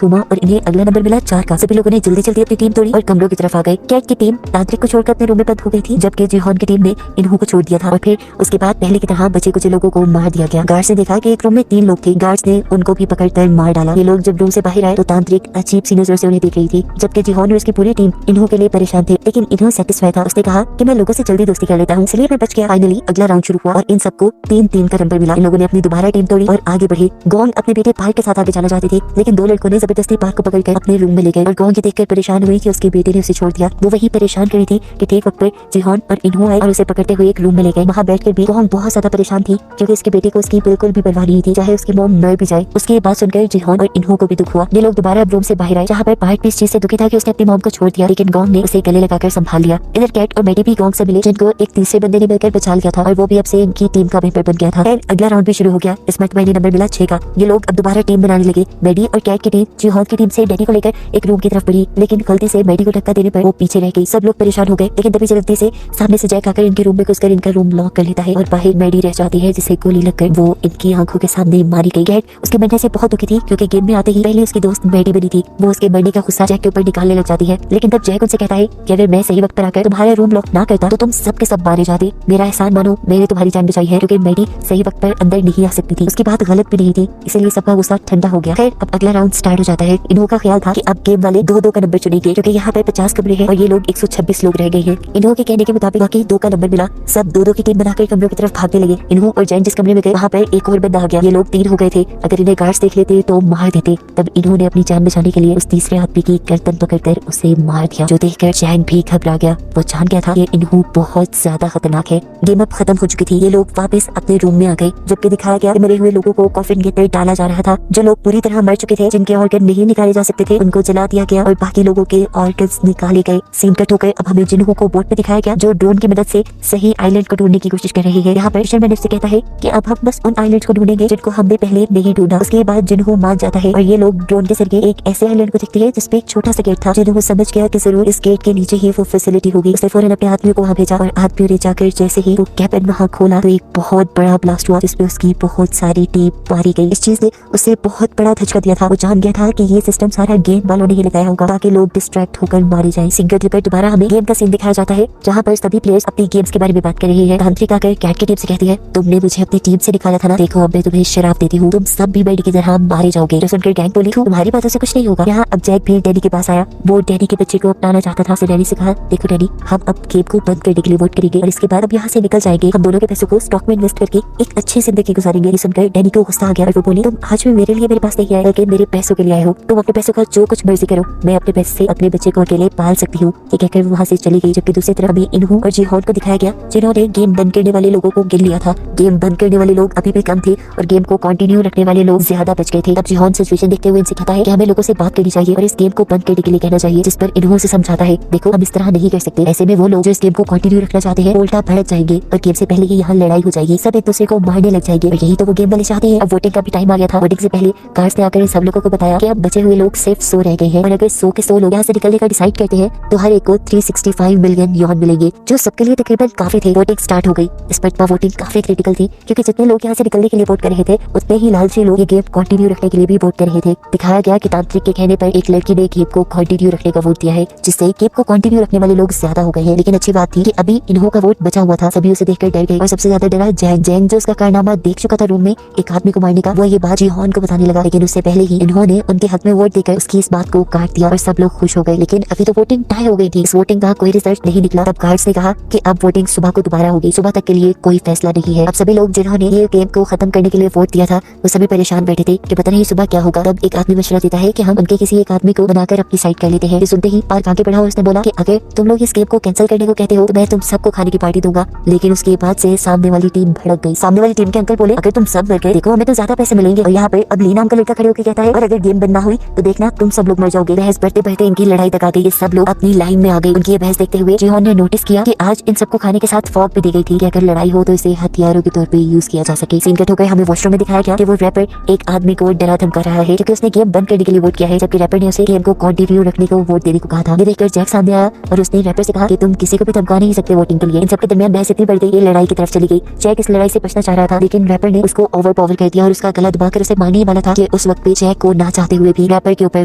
घूमा और इन्हें अगला नंबर मिला 4 का। सभी लोगों ने जल्दी जल्दी अपनी टीम तोड़ी और कमरों की तरफ आ गए। कैट की टीम तांत्रिक को छोड़कर अपने रूम में बंद हो गई थी, जबकि जिहोन की टीम ने इन्हों को छोड़ दिया था। और फिर उसके बाद पहले की तरह बचे कुछ लोगों को मार दिया गया। गार्ड्स ने देखा कि एक रूम में 3 लोग थे। गार्ड्स ने उनको भी पकड़कर मार डाला। ये लोग जब रूम से बाहर आए तो तांत्रिक अजीब सी नजरों से उन्हें देख रही थी, जबकि जिहोन और उसकी पूरी टीम इन्हों के लिए परेशान थे। लेकिन इन्हों सेटिस्फाई था। उसने कहा कि मैं लोगों से जल्दी दोस्ती कर लेता हूँ, इसलिए मैं बच गया। फाइनली अगला राउंड शुरू हुआ और इन सबको 3-3 का नंबर मिला। इन लोगों ने अपनी दोबारा टीम तोड़ी और आगे बढ़े। गोंग अपने बेटे पार्क के साथ आगे जाना चाहते थे, लेकिन 2 लड़कों ने जबरदस्ती पार्क को पकड़कर अपने रूम में ले गए। और गोंग ये देखकर परेशान हुई कि उसके बेटे ने उसे छोड़ दिया। वो वही परेशान कर रही थी कि ठीक वक्त पर जिहोन और इन्हों आए और उसे पकड़ते हुए एक रूम में ले गए। वहाँ बैठकर भी गोंग बहुत ज्यादा परेशान थी, क्योंकि उसके बेटे को उसकी बिल्कुल भी परवाह नहीं थी, चाहे उसकी मॉम मर भी जाए। उसकी बात सुनकर जिहोन और इन्हों को भी दुख हुआ। ये लोग दोबारा रूम से बाहर आए, जहाँ पर पार्क भी इस चीज से दुखी था कि उसने अपनी मॉम को छोड़ दिया, लेकिन गोंग ने उसे गले लगाकर संभाल लिया। इधर कैट और मेडी भी गोंग से मिले, जिनको एक तीसरे बंदे ने मिलकर बचा लिया था और वो भी अब से इनकी टीम का मेंबर बन गया था। अगला राउंड भी शुरू हो गया। इसमें मैंने नंबर मिला 6 का। ये लोग अब दोबारा टीम बनाने लगे। मेडी और कैट की टीम जिहोन की टीम से डैनी को लेकर एक रूम की तरफ बढ़ी, लेकिन गलती से मेडी को धक्का देने पर वो पीछे रह गई। सब लोग परेशान हो गए, लेकिन तभी जल्दी से सामने से जैक आकर इनके रूम में घुसकर इनका रूम लॉक कर लेता है और बाहर मेडी रह जाती है, जिसे गोली लगकर वो इनकी आंखों के सामने मारी गई। कैट उसके मरने से बहुत दुखी थी, क्योंकि गेम में आते ही पहले उसकी दोस्त मेडी बनी थी। वो उसके मरने का गुस्सा जैक के ऊपर निकालने लग जाती है, लेकिन तब जैक उनसे कहता है कि अगर मैं सही वक्त पर आकर तुम्हारा रूम लॉक ना करता तो तुम सब के सब मारे जाते। मेरा एहसान मानो, मैंने तुम्हारी जान बचाई है, क्योंकि मेडी सही वक्त पर अंदर नहीं आ सकती थी। उसकी बात गलत भी नहीं थी, इसलिए सबका गुस्सा ठंडा हो गया। खैर अब अगला राउंड स्टार्ट हो जाता है। इन्हों का ख्याल था कि अब गेम वाले 2-2 का नंबर चुनेंगे, क्योंकि यहाँ पर 50 कमरे हैं और ये लोग 126 लोग रह गए हैं। इन्हों के कहने के मुताबिक बाकी 2 का नंबर मिला। सब 2-2 की टीम बनाकर कमरों की तरफ भागने लगे। इन्हों और जैन जिस कमरे में गए वहाँ पर एक और बंदा आ गया। ये लोग 3 हो गए थे। अगर इन्हें गार्ड्स देख लेते तो मार देते। तब इन्होंने अपनी जान बचाने के लिए उस तीसरे आदमी की गर्दन पकड़कर उसे मार दिया, जो देखकर जैन भी घबरा गया। वो जान गया था कि इन्हों बहुत ज्यादा खतरनाक है। गेम अब खत्म हो चुकी थी। ये लोग वापस अपने रूम में आ गए, जबकि दिखाया गया कि मरे हुए लोगों को कॉफिन के अंदर डाला जा रहा था। जो लोग पूरी तरह मर चुके थे, जिनके ऑर्गन नहीं निकाले जा सकते थे, उनको जला दिया गया और बाकी लोगों के ऑर्गन्स निकाले गए। सीन कट हो गए। अब हमें जिन्हों को बोट पे दिखाया गया, जो ड्रोन की मदद से सही आइलैंड को ढूंढने की कोशिश कर रहे हैं। यहाँ पर फिशरमैन से कहता है कि अब हम बस उन आइलैंड्स को ढूंढेंगे जिनको हमने पहले नहीं ढूंढा। उसके बाद जिन्हों मान जाता है और ये लोग ड्रोन के जरिए एक ऐसे आइलैंड को देखते हैं जिसपे एक छोटा सा गेट था। जिन्हों समझ गया कि जरूर इस गेट के नीचे ही वो फैसिलिटी होगी। उसने फौरन अपने आदमियों को वहाँ भेजा और आदमियों ने जाकर जैसे ही वो कैबिन वहाँ खोला तो एक बहुत बड़ा ब्लास्ट हुआ, जिसपे उसकी बहुत सारी टीम मारी गई। इस चीज ने उसे बहुत बड़ा धचका दिया था। वो जान गया था कि ये सिस्टम सारा गेम वालों ने ही लगाया होगा, ताकि लोग डिस्ट्रैक्ट होकर मारे जाएं। सिंगल क्लिप पर दोबारा हमें गेम का सीन दिखाया जाता है, जहाँ पर सभी प्लेयर्स अपनी गेम्स के बारे में बात कर रहे हैं। तांत्रिक आकर कैट की टीम से कहती है, तुमने मुझे अपनी टीम से निकाला था ना, देखो अब मैं तुम्हें शराब देती हूँ, तुम सब भी मेडी की तरह मारे जाओगे। जो सुनकर गैंग बोली, तुम्हारी बातों से कुछ नहीं होगा। यहाँ अब जैक भी डैनी के पास आया। वो डैनी के बच्चे को अपनाना चाहता था। उसने डैनी से कहा, देखो डैनी, हम अब गेम को बंद करने के लिए वोट करेंगे और इसके बाद अब यहाँ से निकल जाएंगे। हम दोनों के पैसों को स्टॉक में इन्वेस्ट करके एक अच्छी जिंदगी गुजारेंगे। ये सुनकर डैनी को गुस्सा आ गया और वो बोली, तुम आज भी मेरे लिए मेरे पास नहीं आए, बल्कि मेरे पैसों के लिए आए हो। तुम अपने पैसों का जो कुछ मर्जी करो, मैं अपने पैसे से अपने बच्चे को अकेले पाल सकती हूँ। ये कहकर वो वहाँ से चली गई। जबकि दूसरी तरफ अभी इन्हों और जिहोन को दिखाया गया, जिन्होंने गेम बंद करने वाले लोगों को गिन लिया था। गेम बंद करने वाले लोग अभी भी कम थे और गेम को कंटिन्यू रखने वाले लोग ज्यादा बच गए थे। तब जिहोन सिचुएशन देखते हुए इनसे कहता है कि हमें लोगों से बात करनी चाहिए और इस गेम को बंद करने के लिए कहना चाहिए, जिस पर इन्हों से समझाता है, देखो हम इस तरह नहीं कर सकते। ऐसे में वो लोग जो इस गेम को कंटिन्यू रखना चाहते हैं उल्टा भड़क जाएंगे और गेम से पहले ही यहाँ लड़ाई हो जाएगी, सब एक दूसरे को मारने लग जाएंगे। और यही तो वो गेम वाले चाहते हैं। अब वोटिंग का भी टाइम आ गया था। वोटिंग से पहले गार्ड्स ने आकर इन सब लोगों को बताया कि अब बचे हुए लोग सिर्फ 100 रह गए हैं और अगर 100 के 100 लोग यहाँ से निकलने का डिसाइड करते हैं तो हर एक को 365 मिलियन यॉन मिलेंगे, जो सबके लिए तकरीबन काफी थे। वोटिंग स्टार्ट हो गई। इस पर वोटिंग काफी क्रिटिकल थी, क्योंकि जितने लोग यहाँ से निकलने के लिए वोट कर रहे थे, उतने ही लालची लोग ये गेम कंटिन्यू रखने के लिए भी वोट कर रहे थे। दिखाया गया कि तांत्रिक के कहने पर एक लड़की ने गेम को कंटिन्यू रखने का वोट दिया है, जिससे गेम को कंटिन्यू रखने वाले लोग ज्यादा हो गए हैं। लेकिन अच्छी बात थी कि अभी इन्हों का वोट बचा हुआ था। सभी उसे देखकर डर गए और सबसे ज्यादा डरा जैंग। जैंग जो उसका कारनामा देख चुका था रूम में एक आदमी को मारने का, वो ये बात जिहोन को बताने लगा। लेकिन उससे पहले ही इन्होंने उनके हक में वोट देकर उसकी इस बात को काट दिया और सब लोग खुश हो गए। लेकिन अभी तो वोटिंग टाई हो गई थी। इस वोटिंग का कोई रिजल्ट नहीं निकला। तब गार्ड्स ने कहा कि अब वोटिंग सुबह को दोबारा होगी, सुबह तक के लिए कोई फैसला नहीं है। अब सभी लोग जिन्होंने ये गेम को खत्म करने के लिए वोट दिया था, वो सभी परेशान बैठे थे कि पता नहीं सुबह क्या होगा। तब एक आदमी मशवरा देता है कि हम उनके किसी एक आदमी को बनाकर अपनी साइड कर लेते हैं। ये सुनते ही पार्क आगे बढ़ा और उसने बोला कि अगर तुम लोग इस गेम को कैंसिल करने को कहते हो तो मैं तुम सबको खाने की पार्टी दूंगा। लेकिन उसके बाद से सामने वाली टीम भड़क गई। सामने वाली टीम के अंकल बोले, अगर तुम सब मर गए, देखो हमें तो ज्यादा पैसे मिलेंगे। और यहाँ पे अब लीना नाम का लड़का खड़े होकर कहता है, और अगर गेम बंद ना हुई तो देखना तुम सब लोग मर जाओगे। बहस बढ़ते बढ़ते इनकी लड़ाई तक आ गई। ये सब लोग अपनी लाइन में आ गए। उनकी ये बहस देखते हुए जिहोन ने नोटिस किया कि आज इन सबको खाने के साथ फॉग भी दी गई थी कि अगर लड़ाई हो तो इसे हथियारों के तौर पे यूज किया जा सके। सीन कट हो गए। हमें वॉशरूम में दिखाया गया कि वो रैपर एक आदमी को डरा धमका रहा है क्योंकि उसने गेम बंद करने के लिए वोट किया है, जबकि रैपर ने उसे गेम को कंटिन्यू रखने को वोट देने को कहा था। देखकर जैक सामने आया और उसने रैपर से कहा कि तुम किसी को भी धमका नहीं सकते वोटिंग के लिए। इन सबके दरमियान बहस इतनी बढ़ गई, ये लड़ाई की तरफ तरफ चली गई। जैक इस लड़ाई से बचना चाह रहा था लेकिन रैपर ने उसको ओवरपावर कर दिया और उसका गला दबाकर उसे मारने ही वाला था कि उस वक्त पे जैक को ना चाहते हुए भी रैपर के ऊपर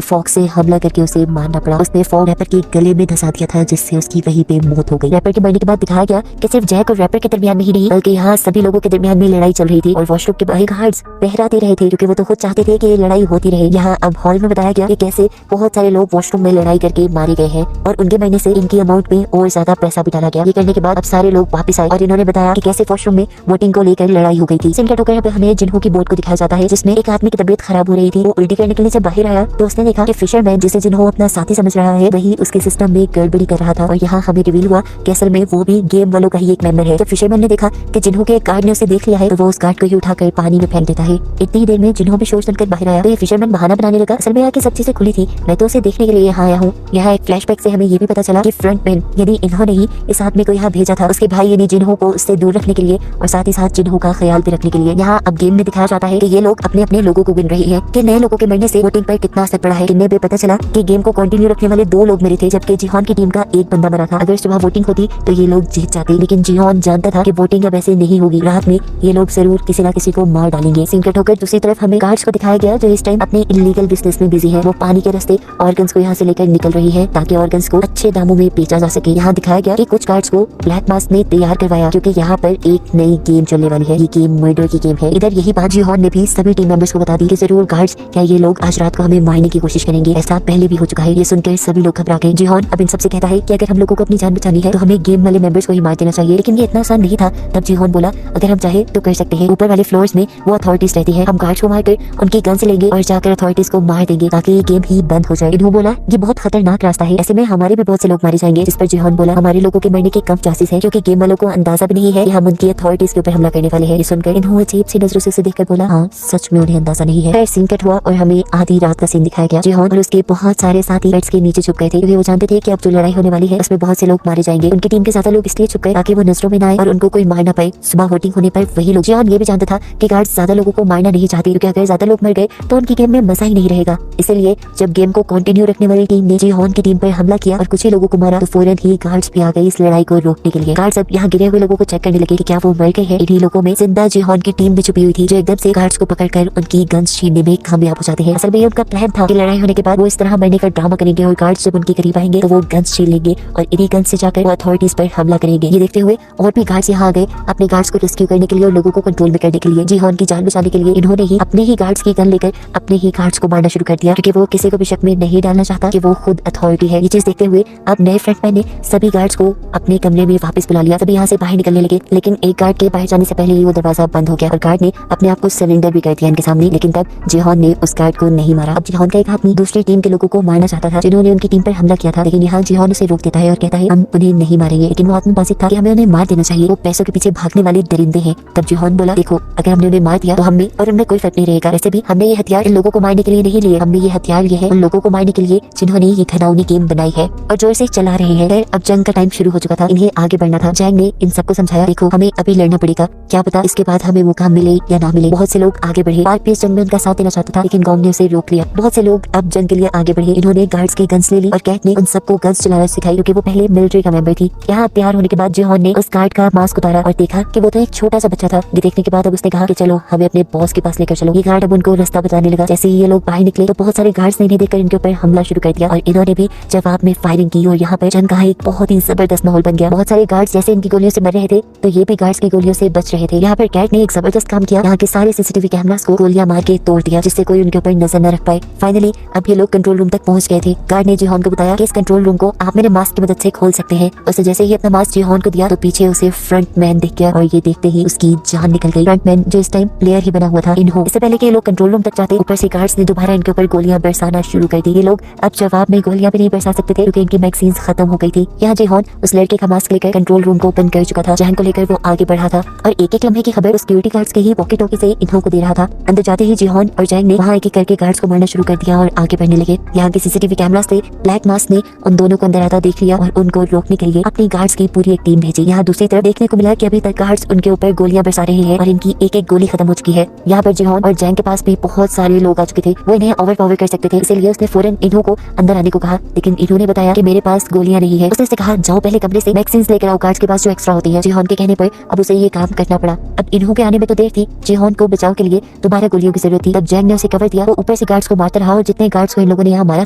फॉग से हमला करके उसे मारना पड़ा। उसने फॉग रैपर के गले में धंसा दिया था जिससे उसकी वहीं पे मौत हो गई। रैपर के मरने के बाद दिखाया गया कि सिर्फ जैक और रैपर के दरमियान में ही नहीं बल्कि यहाँ सभी लोगों के दरमियान में लड़ाई चल रही थी और वॉशरूम के बाहर गार्ड्स पहरा दे रहे थे क्योंकि वो तो खुद चाहते थे कि ये लड़ाई होती रहे। यहाँ अब हॉल में बताया गया कि कैसे बहुत सारे लोग वॉशरूम में लड़ाई करके मारे गए हैं और उनके मरने से इनकी अमाउंट में और ज्यादा पैसा भी डाला गया। ये करने के बाद अब सारे लोग वापस आए और इन्होंने बताया कि कैसे वॉशरूम में वोटिंग को लेकर लड़ाई हो गई थी। सीन कट होकर हमें जिन्हों की बोट को दिखाया जाता है जिसमें एक आदमी की तबीयत खराब हो रही थी। वो उल्टी करने के लिए जब बाहर आया तो उसने देखा कि फिशरमैन जिसे जिन्हों अपना साथी समझ रहा है वही उसके सिस्टम में गड़बड़ी कर रहा था और यहाँ हमें रिवील हुआ कि असल में वो भी गेम वालों का ही एक मेंबर है। जब फिशरमैन ने देखा कि जिन्हों के गार्ड ने उसे देख लिया है तो वो उस गार्ड को ही उठाकर पानी में फेंक देता है। इतनी देर में जिन्हों भी शोर सुनकर बाहर आया तो ये फिशरमैन बहाना बनाने लगा, असल में आके सब चीजें खुली थी, मैं तो उसे देखने के लिए यहाँ आया हूँ। यहाँ एक फ्लैशबैक से हमें ये भी पता चला कि फ्रंटमैन यानी इन्होंने ही इस आदमी को यहाँ भेजा था उसके भाई यानी जिन्हों को उससे दूर रखने के लिए और साथ ही साथ जिन्हों का ख्याल भी रखने के लिए। यहाँ अब गेम में दिखाया जाता है कि ये लोग अपने अपने लोगों को गिन रहे हैं कि नए लोगों के मरने से वोटिंग पर कितना असर पड़ा है। गिनने पे पता चला कि गेम को कंटिन्यू रखने वाले 2 लोग मरे थे जबकि जिहान की टीम का एक बंदा मरा था। अगर सुबह वोटिंग होती तो ये लोग जीत जाते लेकिन जिहान जानता था कि वोटिंग अब ऐसे नहीं होगी, रात में ये लोग जरूर किसी न किसी को मार डालेंगे। सीन कट होकर दूसरी तरफ हमें गार्ड्स को दिखाया गया जो इस टाइम अपने इलीगल बिजनेस में बिजी है। वो पानी के रास्ते ऑर्गन्स को यहाँ से लेकर निकल रही है ताकि ऑर्गन्स को अच्छे दामों में बेचा जा सके। यहाँ दिखाया गया कि कुछ गार्ड्स को ब्लैक मास्क ने तैयार करवाया क्योंकि यहाँ पर एक नई गेम चलने वाली है। ये गेम मर्डर की गेम है। इधर यही बात जिहान ने भी सभी टीम मेंबर्स को बता दी कि जरूर गार्ड्स क्या ये लोग आज रात को हमें मारने की कोशिश करेंगे। ऐसा पहले भी हो चुका है। ये सुनकर सभी लोग घबरा गए। जिहान अब इन सबसे कहता है कि अगर हम लोगों को अपनी जान बचानी है तो हमें गेम वाले मेंबर्स को ही मार देना चाहिए, लेकिन ये इतना आसान नहीं था। तब जिहान बोला अगर हम चाहे तो कर सकते हैं। ऊपर वाले फ्लोर्स में वो अथॉरिटीज रहती है, हम गार्ड्स को मारकर उनकी गन से लेंगे और जाकर अथॉरिटीज को मार देंगे ताकि ये गेम ही बंद हो जाए। इन्हों बोला ये बहुत खतरनाक रास्ता है, ऐसे में हमारे भी बहुत से लोग मारे जाएंगे। जिस पर जिहान बोला हमारे लोगों के मरने के कम चांसेस है क्योंकि गेम वालों को अंदाजा भी नहीं है कि हम उनकी अथॉरिटीज के ऊपर हमला करने वाले हैं। ये सुनकर इन्होंने अजीब सी नजरों से उसे देखकर बोला हाँ सच में उन्हें अंदाजा नहीं है। फिर सीन कट हुआ और हमें आधी रात का सीन दिखाया गया। जिहान और उसके बहुत सारे साथी बेड्स के नीचे छुप गए थे क्योंकि वो जानते थे कि अब जो लड़ाई होने वाली है उसमें बहुत से लोग मारे जाएंगे। उनकी टीम के ज्यादा लोग इसलिए छुप गए ताकि वो नजरों में न आए और उनको कोई मार ना पाए। सुबह वोटिंग होने पर वही लोग, जिहान ये भी जानता था कि गार्ड्स ज्यादा लोगों को मारना नहीं चाहते क्योंकि अगर ज्यादा लोग मर गए तो उनकी गेम में मजा ही नहीं रहेगा। इसलिए जब गेम को कंटिन्यू रखने वाली टीम ने जिहान की टीम पर हमला किया और कुछ ही लोगों को मारा तो फौरन ही गार्ड्स भी आ गए इस लड़ाई को रोकने के लिए। गार्ड्स अब यहाँ गिरे हुए लोगों को चेक करने लगे कि क्या वो मर गए हैं। इन्हीं लोगों में जिंदा जिहान की टीम भी छुपी हुई थी जो एकदम से गार्ड्स को पकड़कर उनकी गन्स छीनने में कामयाब हो जाते हैं। असल में उनका प्लान था कि लड़ाई होने के बाद वो इस तरह मरने का ड्रामा करेंगे और गार्ड्स जब उनके करीब आएंगे तो वो गन्स छीन लेंगे और इन्हीं गन्स से जाकर वो अथॉरिटीज पर हमला करेंगे। ये देखते हुए और भी गार्ड्स यहाँ आ गए अपने गार्ड्स को रेस्क्यू करने के लिए और लोगों को कंट्रोल में करने के लिए। जिहान की जान बचाने के लिए इन्होंने ही अपने ही गार्ड्स की गन लेकर अपने ही गार्ड्स को मारना शुरू कर दिया क्योंकि वो किसी को भी शक में नहीं डालना चाहता कि वो खुद अथॉरिटी है। ये चीज देखते हुए अब नए फ्रंटमैन ने सभी गार्ड्स को अपने कमरे में वापस बुला लिया। सभी यहाँ से बाहर निकलने लगे लेकिन एक गार्ड के बाहर जाने से पहले ही वो दरवाजा बंद हो गया और गार्ड ने अपने आप को सरेंडर भी कर दिया इनके सामने। लेकिन तब जिहान ने उस गार्ड को नहीं मारा। अब जिहान का एक आदमी दूसरी टीम के लोगों को मारना चाहता था जिन्होंने उनकी टीम पर हमला किया था, लेकिन यहाँ जिहान उसे रोक देता है और कहता है हम उन्हें नहीं मारेंगे। लेकिन वो आदमी बासित था कि हमें उन्हें मार देना चाहिए, वो पैसों के पीछे भागने वाले दरिंदे हैं। तब जिहान बोला देखो अगर हमने उन्हें मार दिया तो हमें और उनमें कोई फर्क नहीं रहेगा। वैसे भी हमने ये हथियार इन लोगों को मारने के लिए नहीं लिए, हमने ये हथियार लिए हैं उन लोगों को मारने के लिए जिन्होंने ये घिनौनी गेम बनाई है और जोर से चला रहे हैं। अब जंग का टाइम शुरू हो चुका था, इन्हें आगे बढ़ना था। जैंग ने इन सबको समझाया देखो हमें अभी लड़ना पड़ेगा, क्या पता इसके बाद हमें मौका मिले या ना मिले। बहुत से लोग आगे बढ़े। पार्क भी इस जंग में उनका साथ देना चाहता था लेकिन गांव ने उसे रोक लिया। बहुत से लोग अब जंग के लिए आगे बढ़े। इन्होंने गार्ड्स की गन्स ले ली और कैट ने उन सबको गन्स चलाना सिखाई क्योंकि वो पहले मिलिट्री का मेंबर थी। यहाँ तैयार होने के बाद जिहान ने उस गार्ड का मास्क उतारा और देखा कि वो तो एक छोटा सा बच्चा था। ये देखने के बाद अब उसने कहा कि चलो हमें अपने बॉस के पास लेकर चलो। ये गार्ड अब उनको रास्ता बताने लगा। जैसे ही ये लोग बाहर निकले तो बहुत सारे गार्ड्स ने इन्हें देखकर इनके ऊपर हमला शुरू कर दिया और इन्होंने भी जवाब में फायरिंग की और यहाँ पर जंग का एक बहुत ही जबरदस्त माहौल बन गया। बहुत सारे गार्ड्स जैसे इनकी गोलियों से मर रहे थे तो ये भी गार्ड्स की गोलियों से बच रहे थे। यहाँ पर कैट ने एक जबरदस्त काम किया, यहाँ के सारे सीसीटीवी कैमरास को गोलियां मार के तोड़ दिया जिससे कोई उनके ऊपर नजर न रख पाए। फाइनली अब ये लोग कंट्रोल रूम तक पहुंच गए थे। गार्ड ने जिहान को बताया कि इस कंट्रोल रूम को आप मेरे मास्क की मदद से खोल सकते हैं। उसे जैसे ही अपना मास्क जिहान को दिया तो पीछे उसे फ्रंटमैन दिख गया और ये देखते ही उसकी जान निकल गई। फ्रंटमैन जो इस टाइम प्लेयर ही बना हुआ था इन्हों। इससे पहले कि ये लोग कंट्रोल रूम तक जाते ऊपर से गार्ड्स ने दोबारा इनके ऊपर गोलियां बरसाना शुरू कर दी। ये लोग अब जवाब में गोलियां भी नहीं बरसा सकते थे क्योंकि इनकी मैगजीन्स खत्म हो गई थी। यहाँ जिहान उस लड़के का मास्क लेकर कंट्रोल रूम को ओपन कर चुका था जहां को लेकर वो आगे बढ़ा था और एक एक लम्हे की खबर उस सिक्योरिटी गार्ड्स के ही वॉकी टॉकी से इन्हों को दे रहा था। अंदर जाते ही जिहान और जैंग ने वहाँ एक एक करके गार्ड्स को मारना शुरू कर दिया और आगे बढ़ने लगे। यहाँ के सीसीटीवी कैमरा से ब्लैक मास्क ने उन दोनों को अंदर आता देख लिया और उनको रोकने के लिए अपनी गार्ड्स की पूरी एक टीम भेजी। यहाँ दूसरी तरफ देखने को मिला कि अभी तक गार्ड्स उनके ऊपर गोलियां बरसा रहे हैं और इनकी एक एक गोली खत्म हो चुकी है। यहाँ पर जिहान और जैंग के पास भी बहुत सारे लोग आ चुके थे, वो इन्हें ओवरपावर कर सकते थे, इसलिए उसने फौरन इन्हों को अंदर आने को कहा। लेकिन इन्होंने बताया कि मेरे पास गोलियां नहीं है। उसने कहा जाओ पहले कमरे से मैगजीन्स लेकर आओ गार्ड्स के पास जो एक्स्ट्रा होती है। जिहान के कहने रहने पर अब उसे ये काम करना पड़ा। अब इन्हों के आने में तो देर थी। जिहोन को बचाव के लिए दोबारा गोलियों की जरूरत थी। तब जैंग ने उसे कवर दिया। वो ऊपर से गार्ड्स को मारता रहा और जितने गार्ड्स को इन लोगों ने यहाँ मारा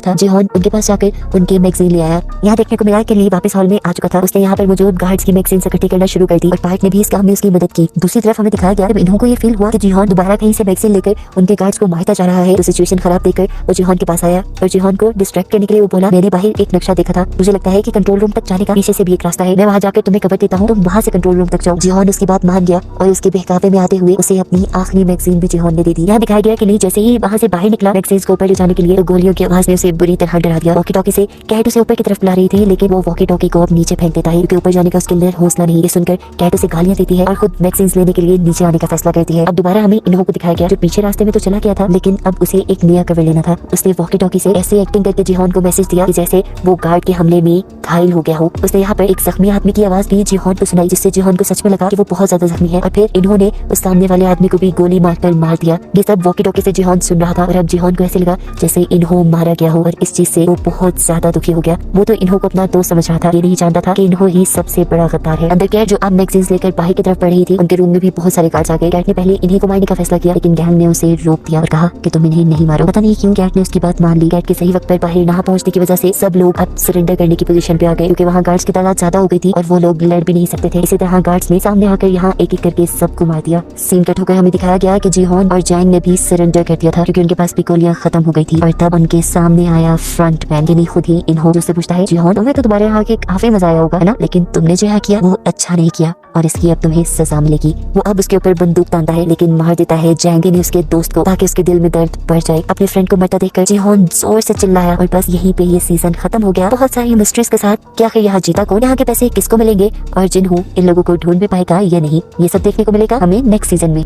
था, जिहोन उनके पास जाकर उनके मैगजीन ले आया। यहाँ देखने को मिला कि ली वापस हॉल में आ चुका था। उसने यहाँ पर मौजूद गार्ड्स की मैगजीन इकट्ठी करना शुरू कर दी और पार्ट ने भी इस काम में उसकी मदद की। दूसरी तरफ हमें दिखाया गया जब इन्हों को ये फील हुआ कि जिहोन दोबारा कहीं से मैगजीन लेकर उनके गार्ड्स को मारता जा रहा है, तो सिचुएशन खराब देखकर वो जिहोन के पास आया और जिहोन को डिस्ट्रैक्ट करने के लिए वो बोला, मैंने बाहर एक नक्शा देखा था, मुझे लगता है कि कंट्रोल रूम तक जाने का पीछे से भी एक रास्ता है, मैं वहाँ जाकर तुम्हें कवर देता हूँ, तुम वहाँ से कंट्रोल रूम तक जाओ। जिहोन उसकी बात मान गया और उसके बहकावे में आते हुए उसे अपनी आखिरी मैगजीन भी जिहोन ने दे दी। यहाँ दिखाया गया कि ली जैसे ही वहाँ से बाहर निकला मैगजीन को ऊपर ले जाने के लिए, तो गोलियों की आवाज ने उसे बुरी तरह डरा दिया। वॉकी टॉकी से कैट उसे ऊपर की तरफ बुला रही थी, लेकिन वो वॉकी टॉकी को अब नीचे फेंक देता है क्योंकि ऊपर जाने का उसके अंदर हौसला नहीं। ये सुनकर कैट उसे गालियां देती है और खुद मैगजीन लेने के लिए नीचे आने का फैसला करती है। अब दोबारा हमें इन्हों को दिखाया गया जो पीछे रास्ते में तो चला गया था, लेकिन अब उसे एक नया कवर लेना था। उसने वॉकी टॉकी से ऐसे एक्टिंग करके जिहोन को मैसेज दिया कि जैसे वो गार्ड के हमले में घायल हो गया हो। उसने यहाँ पर एक जख्मी आदमी की आवाज भी जिहोन को सुनाई, जिससे जिहोन को सच में लगा कि वो बहुत ज्यादा जख्मी है। और फिर इन्होंने उस सामने वाले आदमी को भी गोली मारकर मार दिया। ये सब वॉकी टॉकी से जिहोन सुन रहा था और अब जिहोन को ऐसे लगा जैसे इन्हों मारा गया हो और इस चीज से वो बहुत ज्यादा दुखी हो गया। वो तो इन्हों को अपना दोस्त समझ रहा था, ये नहीं जानता था कि इन्हों ही सबसे बड़ा गद्दार है। अंदर कैट जो अब मैगजीन्स लेकर बाहर की तरफ बढ़ रही थी, उनके रूम में भी बहुत सारे गार्ड्स आ गए। कैट ने पहले इन्हीं को मारने का फैसला किया, लेकिन गैंग ने उसे रोक दिया और कहा कि तुम इन्हें नहीं मारो। पता नहीं क्यों कैट ने उसकी बात मान ली। कैट के सही वक्त पर बाहर ना पहुंचने की वजह से सब लोग अब सरेंडर करने की पोजीशन पे आ गए क्योंकि वहाँ गार्ड्स की तादाद ज्यादा हो गई थी और वो लोग लड़ भी नहीं सकते थे। इसी तरह गार्ड्स ने सामने आकर यहाँ एक एक करके सबको मार दिया। सीन कट होकर हमें दिखाया गया कि जिहोन और जैंग ने भी सरेंडर कर दिया था क्योंकि उनके पास भी गोलियां खत्म हो गई थी। और तब उनके सामने आया फ्रंट मैन, यानी खुद ही इन्हों, जो से पूछता है, जिहोन तुम्हें तो तुम्हारे यहाँ के काफी मजा आया होगा है ना, लेकिन तुमने जो यहाँ किया वो अच्छा नहीं किया और इसकी अब तुम्हें सजा मिलेगी। वो अब उसके ऊपर बंदूक तानता है लेकिन मार देता है जैंग ने उसके दोस्त को ताकि उसके दिल में दर्द बढ़ जाए। अपने फ्रेंड को मरता देखकर जिहोन जोर से चिल्लाया और बस यहीं पे ये सीजन खत्म हो गया बहुत सारी मिस्ट्रीज के साथ। क्या आखिर यहाँ जीता कौन, यहाँ के पैसे किसको मिलेंगे और जिन्हों इन लोगों को ढूंढ भी पाएगा या नहीं, ये सब देखने को मिलेगा हमें नेक्स्ट सीजन में।